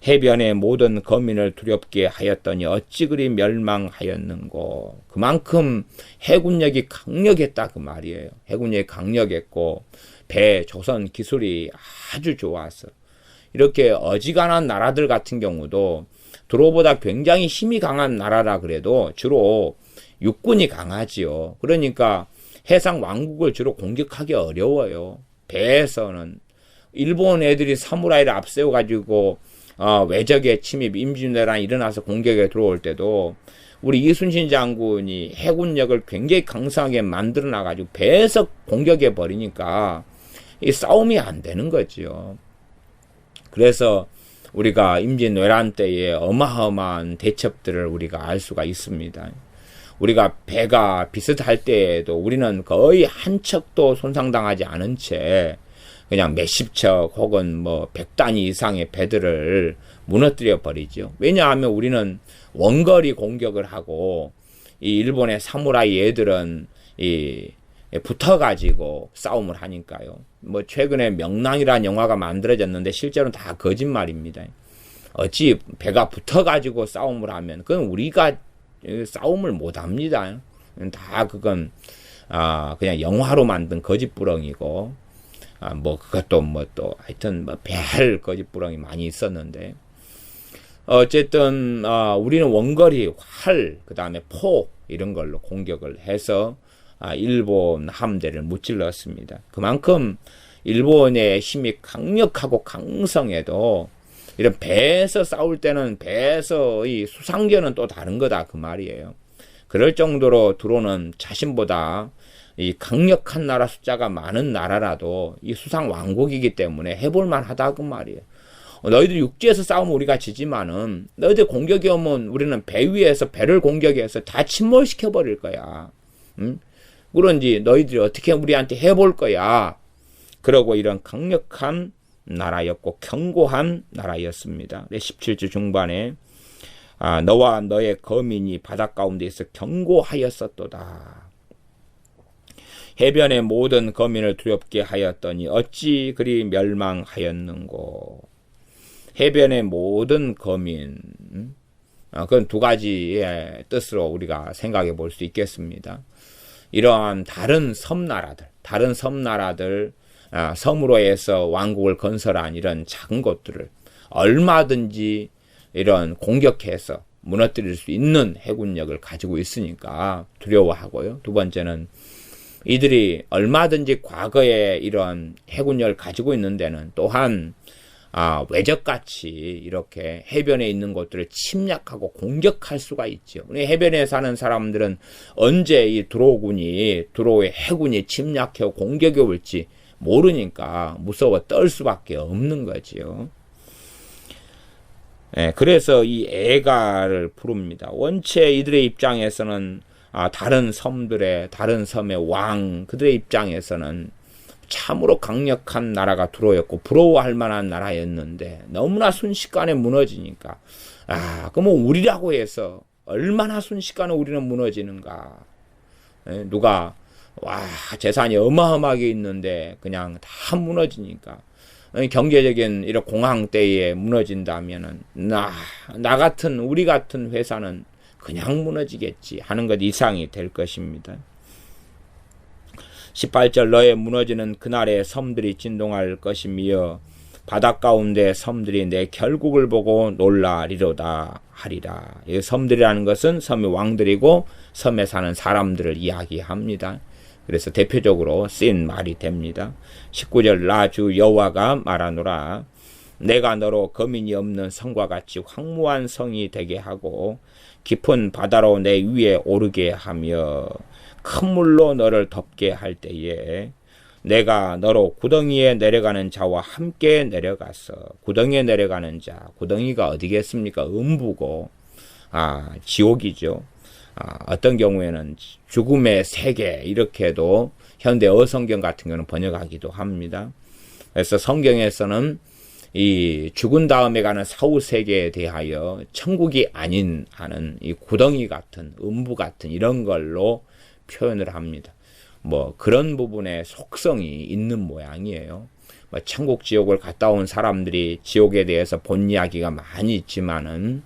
해변의 모든 거민을 두렵게 하였더니 어찌 그리 멸망하였는고. 그만큼 해군력이 강력했다 그 말이에요. 해군력이 강력했고 배 조선 기술이 아주 좋아서 이렇게 어지간한 나라들 같은 경우도 두로보다 굉장히 힘이 강한 나라라 그래도 주로 육군이 강하지요. 그러니까 해상 왕국을 주로 공격하기 어려워요. 배에서는 일본 애들이 사무라이를 앞세워가지고 외적의 침입, 임진왜란이 일어나서 공격에 들어올 때도 우리 이순신 장군이 해군력을 굉장히 강성하게 만들어 놔가지고 배에서 공격해 버리니까 이 싸움이 안 되는 거죠. 그래서 우리가 임진왜란 때에 어마어마한 대첩들을 우리가 알 수가 있습니다. 우리가 배가 비슷할 때에도 우리는 거의 한 척도 손상당하지 않은 채 그냥 몇십 척 혹은 100단위 이상의 배들을 무너뜨려 버리죠. 왜냐하면 우리는 원거리 공격을 하고 이 일본의 사무라이 애들은 붙어가지고 싸움을 하니까요. 최근에 명랑이라는 영화가 만들어졌는데 실제로는 다 거짓말입니다. 어찌 배가 붙어가지고 싸움을 하면 그건 우리가 싸움을 못합니다. 다 그건 그냥 영화로 만든 거짓부렁이고 그것도 또 하여튼 배할 거짓부렁이 많이 있었는데 어쨌든 우리는 원거리 활, 그 다음에 포 이런 걸로 공격을 해서 일본 함대를 무찔렀습니다. 그만큼 일본의 힘이 강력하고 강성해도 이런 배에서 싸울 때는 배에서의 수상전은 또 다른 거다 그 말이에요. 그럴 정도로 드론은 자신보다 이 강력한 나라 숫자가 많은 나라라도 이 수상 왕국이기 때문에 해볼 만하다 그 말이에요. 너희들 육지에서 싸우면 우리가 지지만은 너희들 공격이 오면 우리는 배 위에서 배를 공격해서 다 침몰시켜 버릴 거야. 응? 그런지 너희들이 어떻게 우리한테 해볼 거야. 그러고 이런 강력한 나라였고 견고한 나라였습니다. 17주 중반에 너와 너의 거민이 바닷 가운데에서 견고하였었도다. 해변의 모든 거민을 두렵게 하였더니 어찌 그리 멸망하였는고. 해변의 모든 거민, 그건 두 가지의 뜻으로 우리가 생각해 볼 수 있겠습니다. 이러한 다른 섬나라들, 섬으로 해서 왕국을 건설한 이런 작은 곳들을 얼마든지 이런 공격해서 무너뜨릴 수 있는 해군력을 가지고 있으니까 두려워하고요. 두 번째는 이들이 얼마든지 과거에 이런 해군력을 가지고 있는 데는 또한 외적같이 이렇게 해변에 있는 곳들을 침략하고 공격할 수가 있죠. 우리 해변에 사는 사람들은 언제 이 드로우의 해군이 침략해 공격이 올지 모르니까 무서워 떨 수밖에 없는 거지요. 그래서 이 애가를 부릅니다. 원체 이들의 입장에서는 다른 섬의 왕, 그들의 입장에서는 참으로 강력한 나라가 드로우였고 부러워할 만한 나라였는데 너무나 순식간에 무너지니까 그럼 우리라고 해서 얼마나 순식간에 우리는 무너지는가. 누가 재산이 어마어마하게 있는데 그냥 다 무너지니까 경제적인 이런 공황 때에 무너진다면은 우리 같은 회사는 그냥 무너지겠지 하는 것 이상이 될 것입니다. 18절 너의 무너지는 그날에 섬들이 진동할 것이며 바닷 가운데 섬들이 내 결국을 보고 놀라리로다 하리라. 이 섬들이라는 것은 섬의 왕들이고 섬에 사는 사람들을 이야기합니다. 그래서 대표적으로 쓰인 말이 됩니다. 19절 나 주 여호와가 말하노라. 내가 너로 거민이 없는 성과 같이 황무한 성이 되게 하고 깊은 바다로 내 위에 오르게 하며 큰 물로 너를 덮게 할 때에 내가 너로 구덩이에 내려가는 자와 함께 내려가서 구덩이에 내려가는 자, 구덩이가 어디겠습니까? 음부고 지옥이죠. 어떤 경우에는 죽음의 세계 이렇게도 현대 어성경 같은 경우는 번역하기도 합니다. 그래서 성경에서는 이 죽은 다음에 가는 사후 세계에 대하여 천국이 아닌 하는 이 구덩이 같은 음부 같은 이런 걸로 표현을 합니다. 그런 부분에 속성이 있는 모양이에요. 천국 지옥을 갔다 온 사람들이 지옥에 대해서 본 이야기가 많이 있지만은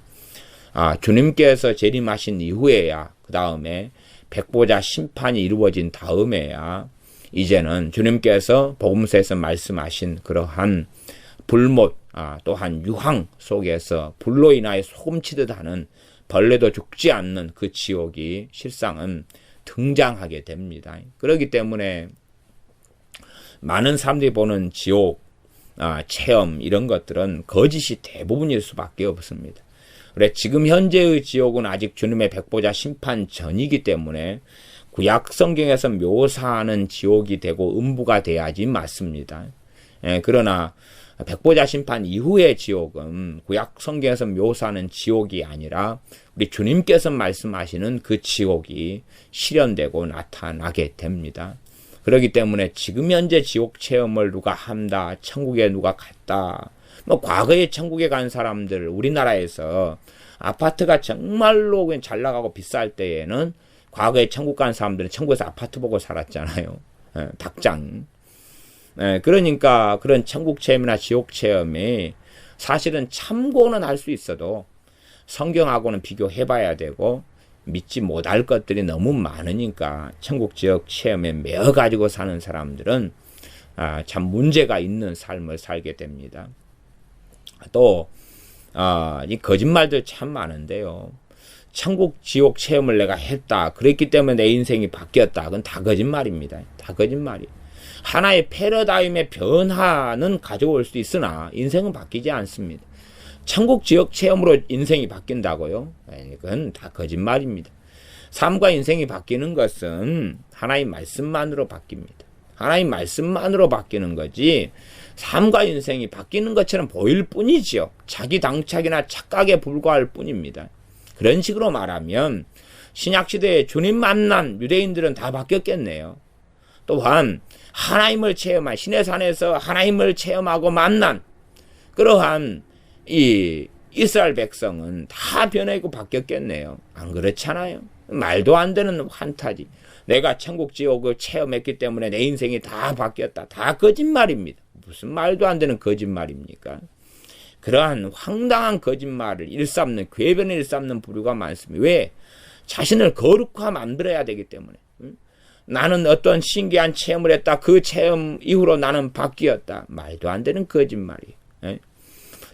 주님께서 재림하신 이후에야 그 다음에 백보자 심판이 이루어진 다음에야 이제는 주님께서 복음서에서 말씀하신 그러한 불못 또한 유황 속에서 불로 인하여 소금치듯 하는 벌레도 죽지 않는 그 지옥이 실상은 등장하게 됩니다. 그렇기 때문에 많은 사람들이 보는 지옥 체험 이런 것들은 거짓이 대부분일 수밖에 없습니다. 그래 지금 현재의 지옥은 아직 주님의 백보자 심판 전이기 때문에 구약 성경에서 묘사하는 지옥이 되고 음부가 돼야지 맞습니다. 그러나 백보자 심판 이후의 지옥은 구약 성경에서 묘사하는 지옥이 아니라 우리 주님께서 말씀하시는 그 지옥이 실현되고 나타나게 됩니다. 그렇기 때문에 지금 현재 지옥 체험을 누가 한다, 천국에 누가 갔다, 과거에 천국에 간 사람들, 우리나라에서 아파트가 정말로 그냥 잘 나가고 비쌀 때에는 과거에 천국 간 사람들은 천국에서 아파트 보고 살았잖아요. 닭장. 그러니까 그런 천국 체험이나 지옥 체험이 사실은 참고는 할 수 있어도 성경하고는 비교해봐야 되고 믿지 못할 것들이 너무 많으니까 천국 지옥 체험에 매어 가지고 사는 사람들은 참 문제가 있는 삶을 살게 됩니다. 또 이 거짓말들 참 많은데요. 천국, 지옥 체험을 내가 했다. 그랬기 때문에 내 인생이 바뀌었다. 그건 다 거짓말입니다. 다 거짓말이에요. 하나의 패러다임의 변화는 가져올 수 있으나 인생은 바뀌지 않습니다. 천국, 지옥 체험으로 인생이 바뀐다고요? 그건 다 거짓말입니다. 삶과 인생이 바뀌는 것은 하나님 말씀만으로 바뀝니다. 하나님 말씀만으로 바뀌는 거지 삶과 인생이 바뀌는 것처럼 보일 뿐이지요. 자기 당착이나 착각에 불과할 뿐입니다. 그런 식으로 말하면 신약시대에 주님 만난 유대인들은 다 바뀌었겠네요. 또한 하나님을 체험한 신의 산에서 하나님을 체험하고 만난 그러한 이 이스라엘 백성은 다 변하고 바뀌었겠네요. 안 그렇잖아요. 말도 안 되는 환타지. 내가 천국 지옥을 체험했기 때문에 내 인생이 다 바뀌었다. 다 거짓말입니다. 무슨 말도 안 되는 거짓말입니까? 그러한 황당한 거짓말을 일삼는 궤변을 일삼는 부류가 많습니다. 왜? 자신을 거룩화 만들어야 되기 때문에. 나는 어떤 신기한 체험을 했다. 그 체험 이후로 나는 바뀌었다. 말도 안 되는 거짓말이에요.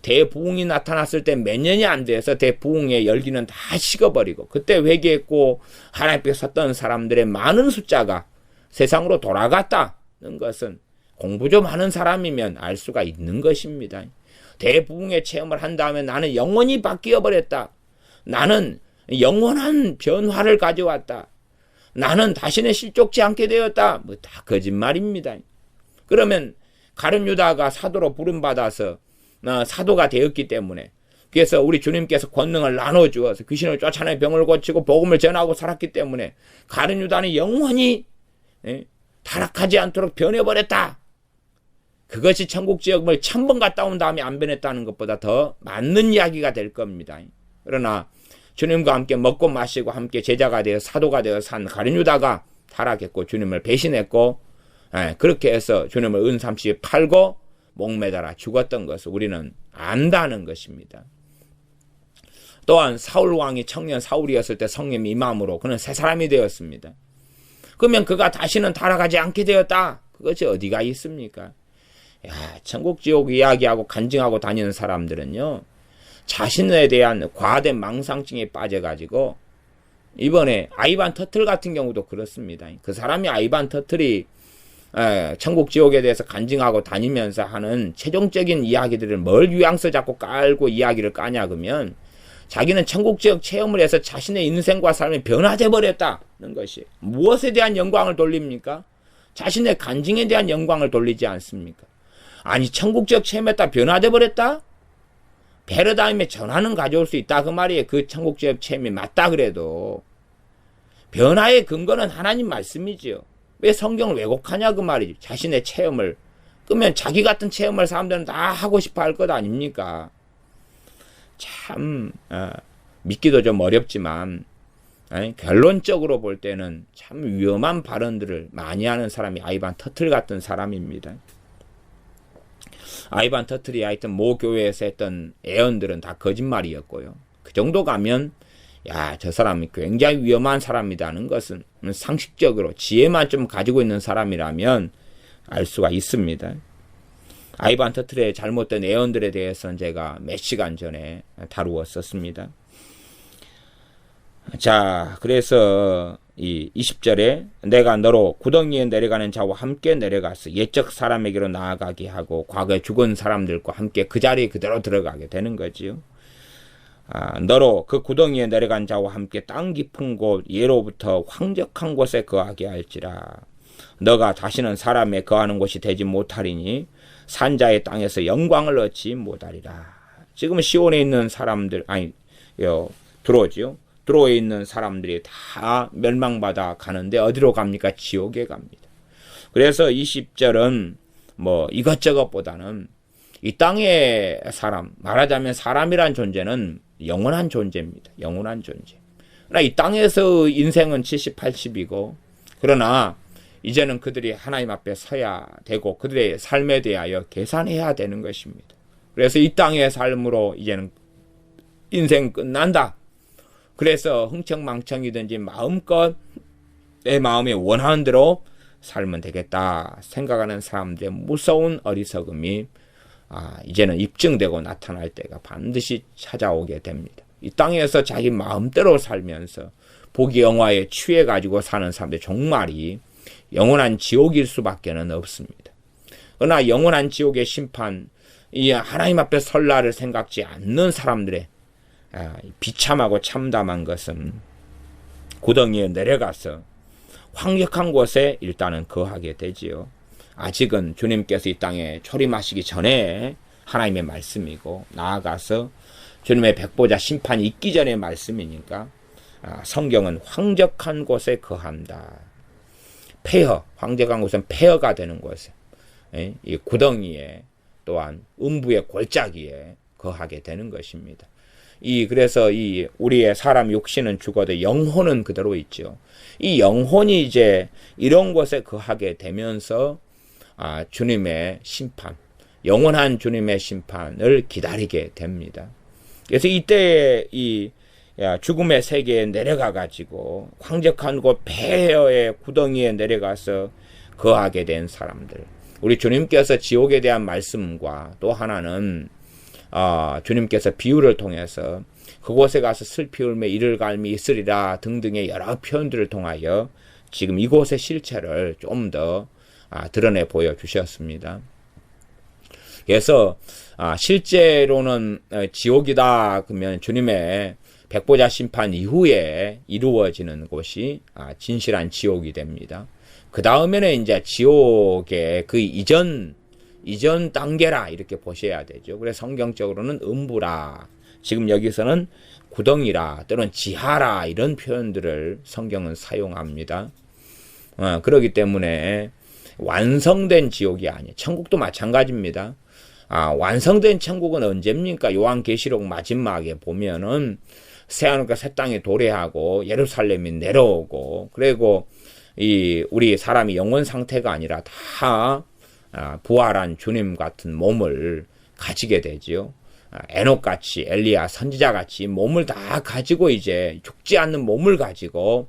대부흥이 나타났을 때 몇 년이 안 돼서 대부흥의 열기는 다 식어버리고 그때 회개했고 하나님께 섰던 사람들의 많은 숫자가 세상으로 돌아갔다는 것은 공부 좀 하는 사람이면 알 수가 있는 것입니다. 대부흥의 체험을 한 다음에 나는 영원히 바뀌어버렸다. 나는 영원한 변화를 가져왔다. 나는 다시는 실족지 않게 되었다. 뭐 다 거짓말입니다. 그러면 가룟 유다가 사도로 부름받아서 사도가 되었기 때문에 그래서 우리 주님께서 권능을 나눠주어서 귀신을 쫓아내 병을 고치고 복음을 전하고 살았기 때문에 가룟 유다는 영원히 타락하지 않도록 변해버렸다. 그것이 천국 지역을 1000번 갔다 온 다음에 안 변했다는 것보다 더 맞는 이야기가 될 겁니다. 그러나 주님과 함께 먹고 마시고 함께 제자가 되어 사도가 되어 산 가룟 유다가 타락했고 주님을 배신했고 그렇게 해서 주님을 은삼시 팔고 목매달아 죽었던 것을 우리는 안다는 것입니다. 또한 사울 왕이 청년 사울이었을 때 성령 임함으로 그는 새 사람이 되었습니다. 그러면 그가 다시는 타락하지 않게 되었다. 그것이 어디가 있습니까? 천국 지옥 이야기하고 간증하고 다니는 사람들은요. 자신에 대한 과된 망상증에 빠져가지고 이번에 아이반 터틀 같은 경우도 그렇습니다. 그 사람이 아이반 터틀이 천국 지옥에 대해서 간증하고 다니면서 하는 최종적인 이야기들을 뭘 뉘앙스 잡고 깔고 이야기를 까냐 그러면 자기는 천국 지옥 체험을 해서 자신의 인생과 삶이 변화돼 버렸다는 것이 무엇에 대한 영광을 돌립니까? 자신의 간증에 대한 영광을 돌리지 않습니까? 아니 천국 지옥 체험했다 변화돼 버렸다? 패러다임의 전환은 가져올 수 있다 그 말이에요. 그 천국 지옥 체험이 맞다 그래도 변화의 근거는 하나님 말씀이지요. 왜 성경을 왜곡하냐 그 말이지. 자신의 체험을 그러면 자기 같은 체험을 사람들은 다 하고 싶어 할 것 아닙니까? 참 믿기도 좀 어렵지만 결론적으로 볼 때는 참 위험한 발언들을 많이 하는 사람이 아이반 터틀 같은 사람입니다. 아이반 터틀이 하여튼 모 교회에서 했던 애언들은 다 거짓말이었고요. 그 정도 가면 저 사람이 굉장히 위험한 사람이라는 것은 상식적으로 지혜만 좀 가지고 있는 사람이라면 알 수가 있습니다. 아이반 터틀의 잘못된 애언들에 대해서는 제가 몇 시간 전에 다루었었습니다. 자, 그래서 이 20절에 내가 너로 구덩이에 내려가는 자와 함께 내려가서 옛적 사람에게로 나아가게 하고 과거에 죽은 사람들과 함께 그 자리에 그대로 들어가게 되는 거지요. 너로 그 구덩이에 내려간 자와 함께 땅 깊은 곳 예로부터 황적한 곳에 거하게 할지라. 너가 다시는 사람에 거하는 곳이 되지 못하리니 산자의 땅에서 영광을 얻지 못하리라. 지금 시온에 있는 사람들 드로지요. 드로에 있는 사람들이 다 멸망받아 가는데 어디로 갑니까? 지옥에 갑니다. 그래서 20절은 뭐 이것저것보다는 이 땅의 사람, 말하자면 사람이란 존재는 영원한 존재입니다. 영원한 존재. 그러나 이 땅에서 인생은 70, 80이고 그러나 이제는 그들이 하나님 앞에 서야 되고 그들의 삶에 대하여 계산해야 되는 것입니다. 그래서 이 땅의 삶으로 이제는 인생 끝난다. 그래서 흥청망청이든지 마음껏 내 마음에 원하는 대로 살면 되겠다 생각하는 사람들의 무서운 어리석음이 이제는 입증되고 나타날 때가 반드시 찾아오게 됩니다. 이 땅에서 자기 마음대로 살면서 보기 영화에 취해가지고 사는 사람들 정말이 영원한 지옥일 수밖에는 없습니다. 그러나 영원한 지옥의 심판, 이 하나님 앞에 설 날을 생각지 않는 사람들의 비참하고 참담한 것은 구덩이에 내려가서 황역한 곳에 일단은 거하게 되지요. 아직은 주님께서 이 땅에 초림하시기 전에 하나님의 말씀이고, 나아가서 주님의 백보자 심판이 있기 전의 말씀이니까 성경은 황적한 곳에 거한다. 폐허, 황적한 곳은 폐허가 되는 곳에, 이 구덩이에, 또한 음부의 골짜기에 거하게 되는 것입니다. 그래서 우리의 사람 육신은 죽어도 영혼은 그대로 있죠. 이 영혼이 이제 이런 곳에 거하게 되면서 주님의 심판, 영원한 주님의 심판을 기다리게 됩니다. 그래서 이때 죽음의 세계에 내려가 가지고 황적한 곳 폐허의 구덩이에 내려가서 거하게 된 사람들, 우리 주님께서 지옥에 대한 말씀과 또 하나는 주님께서 비유를 통해서 그곳에 가서 슬피 울며 이를 갈미 있으리라 등등의 여러 표현들을 통하여 지금 이곳의 실체를 좀 더 드러내 보여주셨습니다. 그래서 실제로는 지옥이다 그러면 주님의 백보자 심판 이후에 이루어지는 곳이 진실한 지옥이 됩니다. 그 다음에는 이제 지옥의 그 이전 단계라 이렇게 보셔야 되죠. 그래서 성경적으로는 음부라, 지금 여기서는 구덩이라 또는 지하라 이런 표현들을 성경은 사용합니다. 그렇기 때문에 완성된 지옥이 아니에요. 천국도 마찬가지입니다. 완성된 천국은 언제입니까? 요한계시록 마지막에 보면은 새하늘과 새 땅이 도래하고 예루살렘이 내려오고, 그리고 우리 사람이 영원 상태가 아니라 다 부활한 주님 같은 몸을 가지게 되지요. 에녹같이, 엘리야 선지자같이 몸을 다 가지고 이제 죽지 않는 몸을 가지고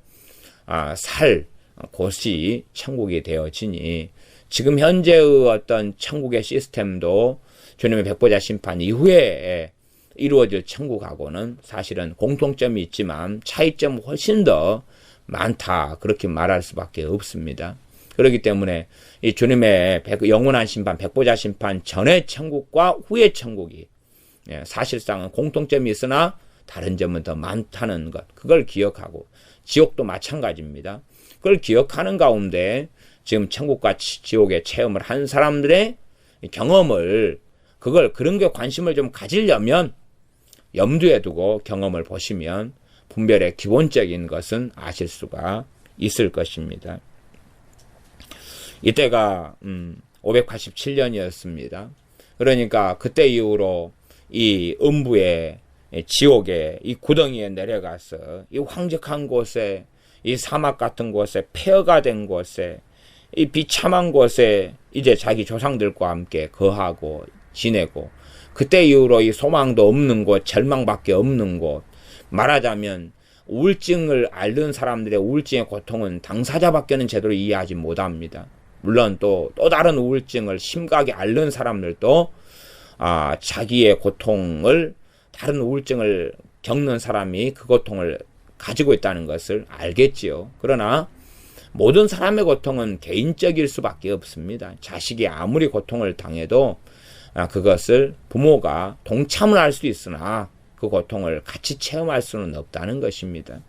살 곳이 천국이 되어지니, 지금 현재의 어떤 천국의 시스템도 주님의 백보자 심판 이후에 이루어질 천국하고는 사실은 공통점이 있지만 차이점은 훨씬 더 많다, 그렇게 말할 수밖에 없습니다. 그렇기 때문에 이 주님의 영원한 심판, 백보자 심판 전의 천국과 후의 천국이 사실상은 공통점이 있으나 다른 점은 더 많다는 것, 그걸 기억하고, 지옥도 마찬가지입니다. 그걸 기억하는 가운데 지금 천국과 지옥의 체험을 한 사람들의 경험을, 그런 게 관심을 좀 가지려면 염두에 두고 경험을 보시면 분별의 기본적인 것은 아실 수가 있을 것입니다. 이때가 587년이었습니다. 그러니까 그때 이후로 이 음부의 지옥에, 이 구덩이에 내려가서 이 황적한 곳에, 이 사막 같은 곳에, 폐허가 된 곳에, 이 비참한 곳에 이제 자기 조상들과 함께 거하고 지내고, 그때 이후로 이 소망도 없는 곳, 절망밖에 없는 곳, 말하자면 우울증을 앓는 사람들의 우울증의 고통은 당사자밖에는 제대로 이해하지 못합니다. 물론 또 다른 우울증을 심각하게 앓는 사람들도 자기의 고통을, 다른 우울증을 겪는 사람이 그 고통을 가지고 있다는 것을 알겠지요. 그러나 모든 사람의 고통은 개인적일 수밖에 없습니다. 자식이 아무리 고통을 당해도 그것을 부모가 동참을 할 수 있으나 그 고통을 같이 체험할 수는 없다는 것입니다.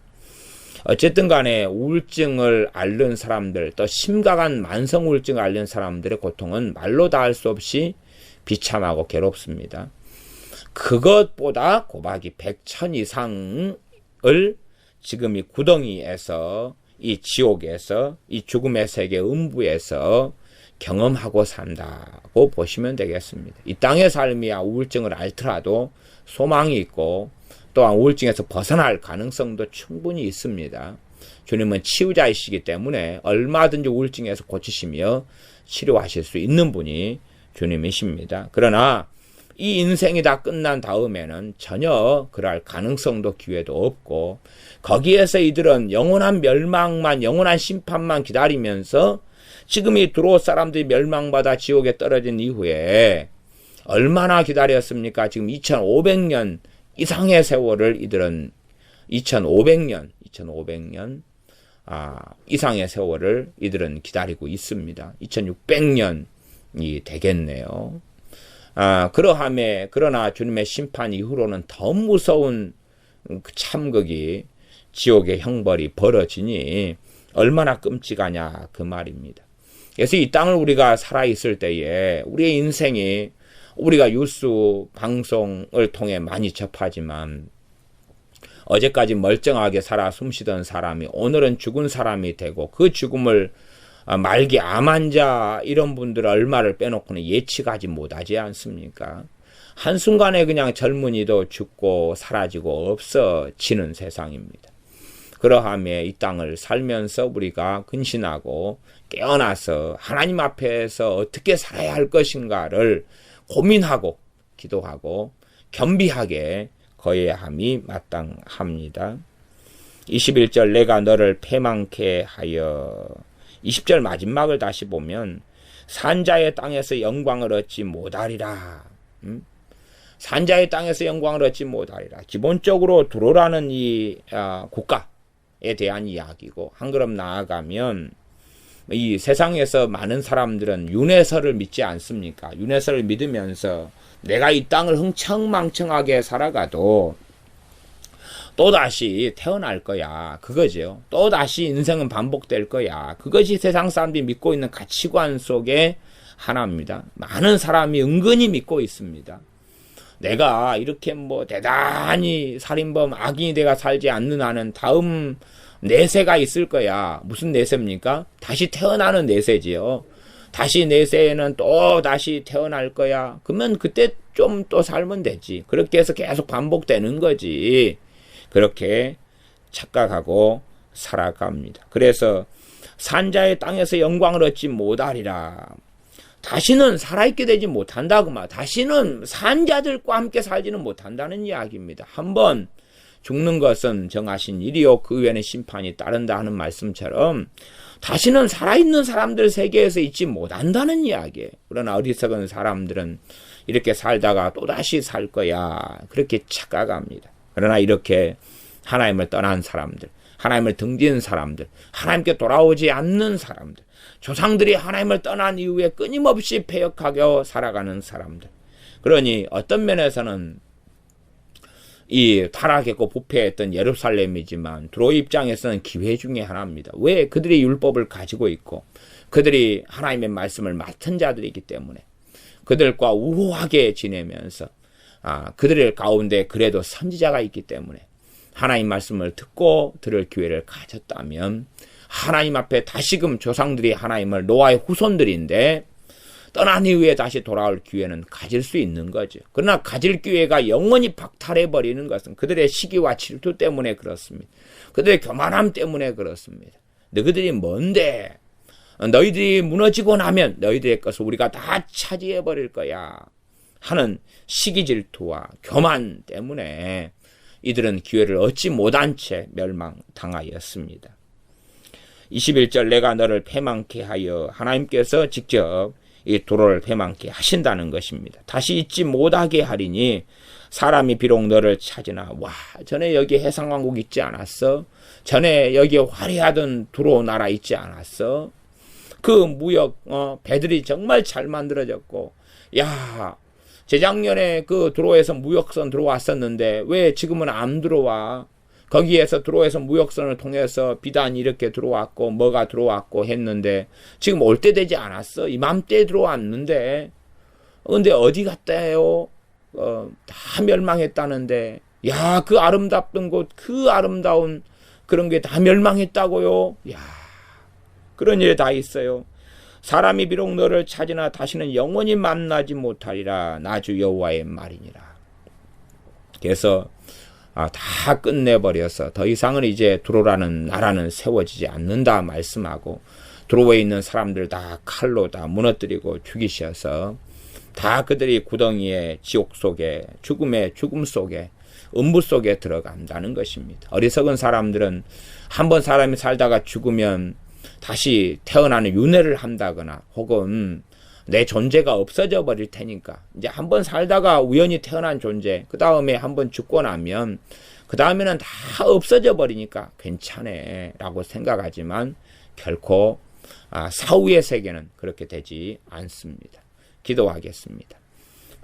어쨌든 간에 우울증을 앓는 사람들, 또 심각한 만성 우울증을 앓는 사람들의 고통은 말로 다 할 수 없이 비참하고 괴롭습니다. 그것보다 곱하기 100,000 이상을 지금 이 구덩이에서, 이 지옥에서, 이 죽음의 세계 음부에서 경험하고 산다고 보시면 되겠습니다. 이 땅의 삶이야 우울증을 앓더라도 소망이 있고, 또한 우울증에서 벗어날 가능성도 충분히 있습니다. 주님은 치유자이시기 때문에 얼마든지 우울증에서 고치시며 치료하실 수 있는 분이 주님이십니다. 그러나 이 인생이 다 끝난 다음에는 전혀 그럴 가능성도 기회도 없고, 거기에서 이들은 영원한 멸망만, 영원한 심판만 기다리면서 지금 이 두로스 사람들이 멸망받아 지옥에 떨어진 이후에 얼마나 기다렸습니까? 지금 2500년 이상의 세월을 이들은 2500년 이상의 세월을 이들은 기다리고 있습니다. 2600년이 되겠네요. 그러나 주님의 심판 이후로는 더 무서운 그 참극이 지옥의 형벌이 벌어지니 얼마나 끔찍하냐 그 말입니다. 그래서 이 땅을 우리가 살아있을 때에 우리의 인생이 우리가 뉴스 방송을 통해 많이 접하지만 어제까지 멀쩡하게 살아 숨쉬던 사람이 오늘은 죽은 사람이 되고 그 죽음을 말기 암 환자 이런 분들 얼마를 빼놓고는 예측하지 못하지 않습니까? 한순간에 그냥 젊은이도 죽고 사라지고 없어지는 세상입니다. 그러함에 이 땅을 살면서 우리가 근신하고 깨어나서 하나님 앞에서 어떻게 살아야 할 것인가를 고민하고 기도하고 겸비하게 거해야 함이 마땅합니다. 21절 내가 너를 패망케 하여 20절 마지막을 다시 보면 산자의 땅에서 영광을 얻지 못하리라. 산자의 땅에서 영광을 얻지 못하리라. 기본적으로 두로라는 이 국가에 대한 이야기고 한 걸음 나아가면 이 세상에서 많은 사람들은 윤회설을 믿지 않습니까? 윤회설을 믿으면서 내가 이 땅을 흥청망청하게 살아가도 또다시 태어날 거야. 그거죠. 또다시 인생은 반복될 거야. 그것이 세상 사람들이 믿고 있는 가치관 속의 하나입니다. 많은 사람이 은근히 믿고 있습니다. 내가 이렇게 대단히 살인범 악인이 내가 살지 않는 한은 다음 내세가 있을 거야. 무슨 내세입니까? 다시 태어나는 내세지요. 다시 내세에는 또 다시 태어날 거야. 그러면 그때 좀 또 살면 되지. 그렇게 해서 계속 반복되는 거지. 그렇게 착각하고 살아갑니다. 그래서 산자의 땅에서 영광을 얻지 못하리라. 다시는 살아있게 되지 못한다 그 말. 다시는 산자들과 함께 살지는 못한다는 이야기입니다. 한번 죽는 것은 정하신 일이요 그 외에는 심판이 따른다 하는 말씀처럼 다시는 살아있는 사람들 세계에서 있지 못한다는 이야기예요. 그러나 어리석은 사람들은 이렇게 살다가 또다시 살 거야 그렇게 착각합니다. 그러나 이렇게 하나님을 떠난 사람들, 하나님을 등진 사람들, 하나님께 돌아오지 않는 사람들, 조상들이 하나님을 떠난 이후에 끊임없이 패역하며 살아가는 사람들. 그러니 어떤 면에서는 이 타락했고 부패했던 예루살렘이지만 두로의 입장에서는 기회 중에 하나입니다. 왜? 그들이 율법을 가지고 있고 그들이 하나님의 말씀을 맡은 자들이기 때문에 그들과 우호하게 지내면서 그들 가운데 그래도 선지자가 있기 때문에 하나님 말씀을 듣고 들을 기회를 가졌다면 하나님 앞에 다시금 조상들이 하나님을 노아의 후손들인데 떠난 이후에 다시 돌아올 기회는 가질 수 있는 거죠. 그러나 가질 기회가 영원히 박탈해버리는 것은 그들의 시기와 질투 때문에 그렇습니다. 그들의 교만함 때문에 그렇습니다. 너희들이 뭔데? 너희들이 무너지고 나면 너희들의 것을 우리가 다 차지해버릴 거야 하는 시기 질투와 교만 때문에 이들은 기회를 얻지 못한 채 멸망당하였습니다. 21절 내가 너를 패망케 하여 하나님께서 직접 이 두로를 패망케 하신다는 것입니다. 다시 잊지 못하게 하리니 사람이 비록 너를 찾으나 와 전에 여기 해상왕국 있지 않았어? 전에 여기 화려하던 두로 나라 있지 않았어? 그 무역 배들이 정말 잘 만들어졌고 야 재작년에 그 두로에서 무역선 들어왔었는데 왜 지금은 안 들어와? 거기에서 두로에서 무역선을 통해서 비단이 이렇게 들어왔고 뭐가 들어왔고 했는데 지금 올 때 되지 않았어? 이맘때 들어왔는데 근데 어디 갔다요? 다 멸망했다는데 야 그 아름답던 곳 그 아름다운 그런 게 다 멸망했다고요? 야 그런 일이 다 있어요. 사람이 비록 너를 찾으나 다시는 영원히 만나지 못하리라. 나 주 여호와의 말이니라. 그래서 다 끝내버려서 더 이상은 이제 두로라는 나라는 세워지지 않는다 말씀하고 두로에 있는 사람들 다 칼로 다 무너뜨리고 죽이셔서 다 그들이 구덩이에 지옥 속에 죽음의 죽음 속에 음부 속에 들어간다는 것입니다. 어리석은 사람들은 한번 사람이 살다가 죽으면 다시 태어나는 윤회를 한다거나 혹은 내 존재가 없어져 버릴 테니까 이제 한번 살다가 우연히 태어난 존재 그 다음에 한번 죽고 나면 그 다음에는 다 없어져 버리니까 괜찮아 라고 생각하지만 결코 사후의 세계는 그렇게 되지 않습니다. 기도하겠습니다.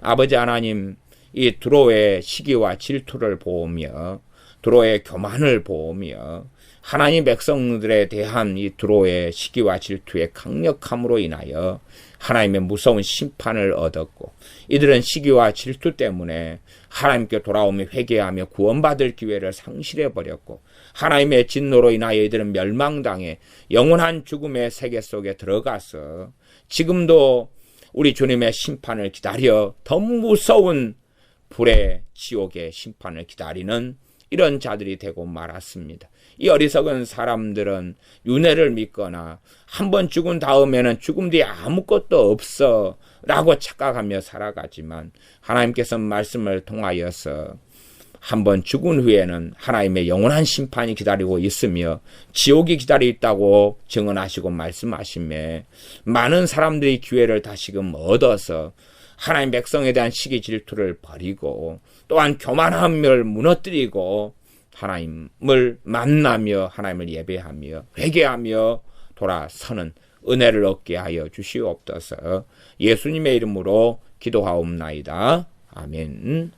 아버지 하나님, 이 두로의 시기와 질투를 보며 두로의 교만을 보며 하나님 백성들에 대한 이 두로의 시기와 질투의 강력함으로 인하여 하나님의 무서운 심판을 얻었고 이들은 시기와 질투 때문에 하나님께 돌아오며 회개하며 구원받을 기회를 상실해버렸고 하나님의 진노로 인하여 이들은 멸망당해 영원한 죽음의 세계 속에 들어가서 지금도 우리 주님의 심판을 기다려 더 무서운 불의 지옥의 심판을 기다리는 이런 자들이 되고 말았습니다. 이 어리석은 사람들은 윤회를 믿거나 한번 죽은 다음에는 죽음 뒤에 아무것도 없어 라고 착각하며 살아가지만 하나님께서 말씀을 통하여서 한번 죽은 후에는 하나님의 영원한 심판이 기다리고 있으며 지옥이 기다리고 있다고 증언하시고 말씀하시며 많은 사람들이 기회를 다시금 얻어서 하나님 백성에 대한 시기 질투를 버리고 또한 교만함을 무너뜨리고 하나님을 만나며 하나님을 예배하며 회개하며 돌아서는 은혜를 얻게 하여 주시옵소서. 예수님의 이름으로 기도하옵나이다. 아멘.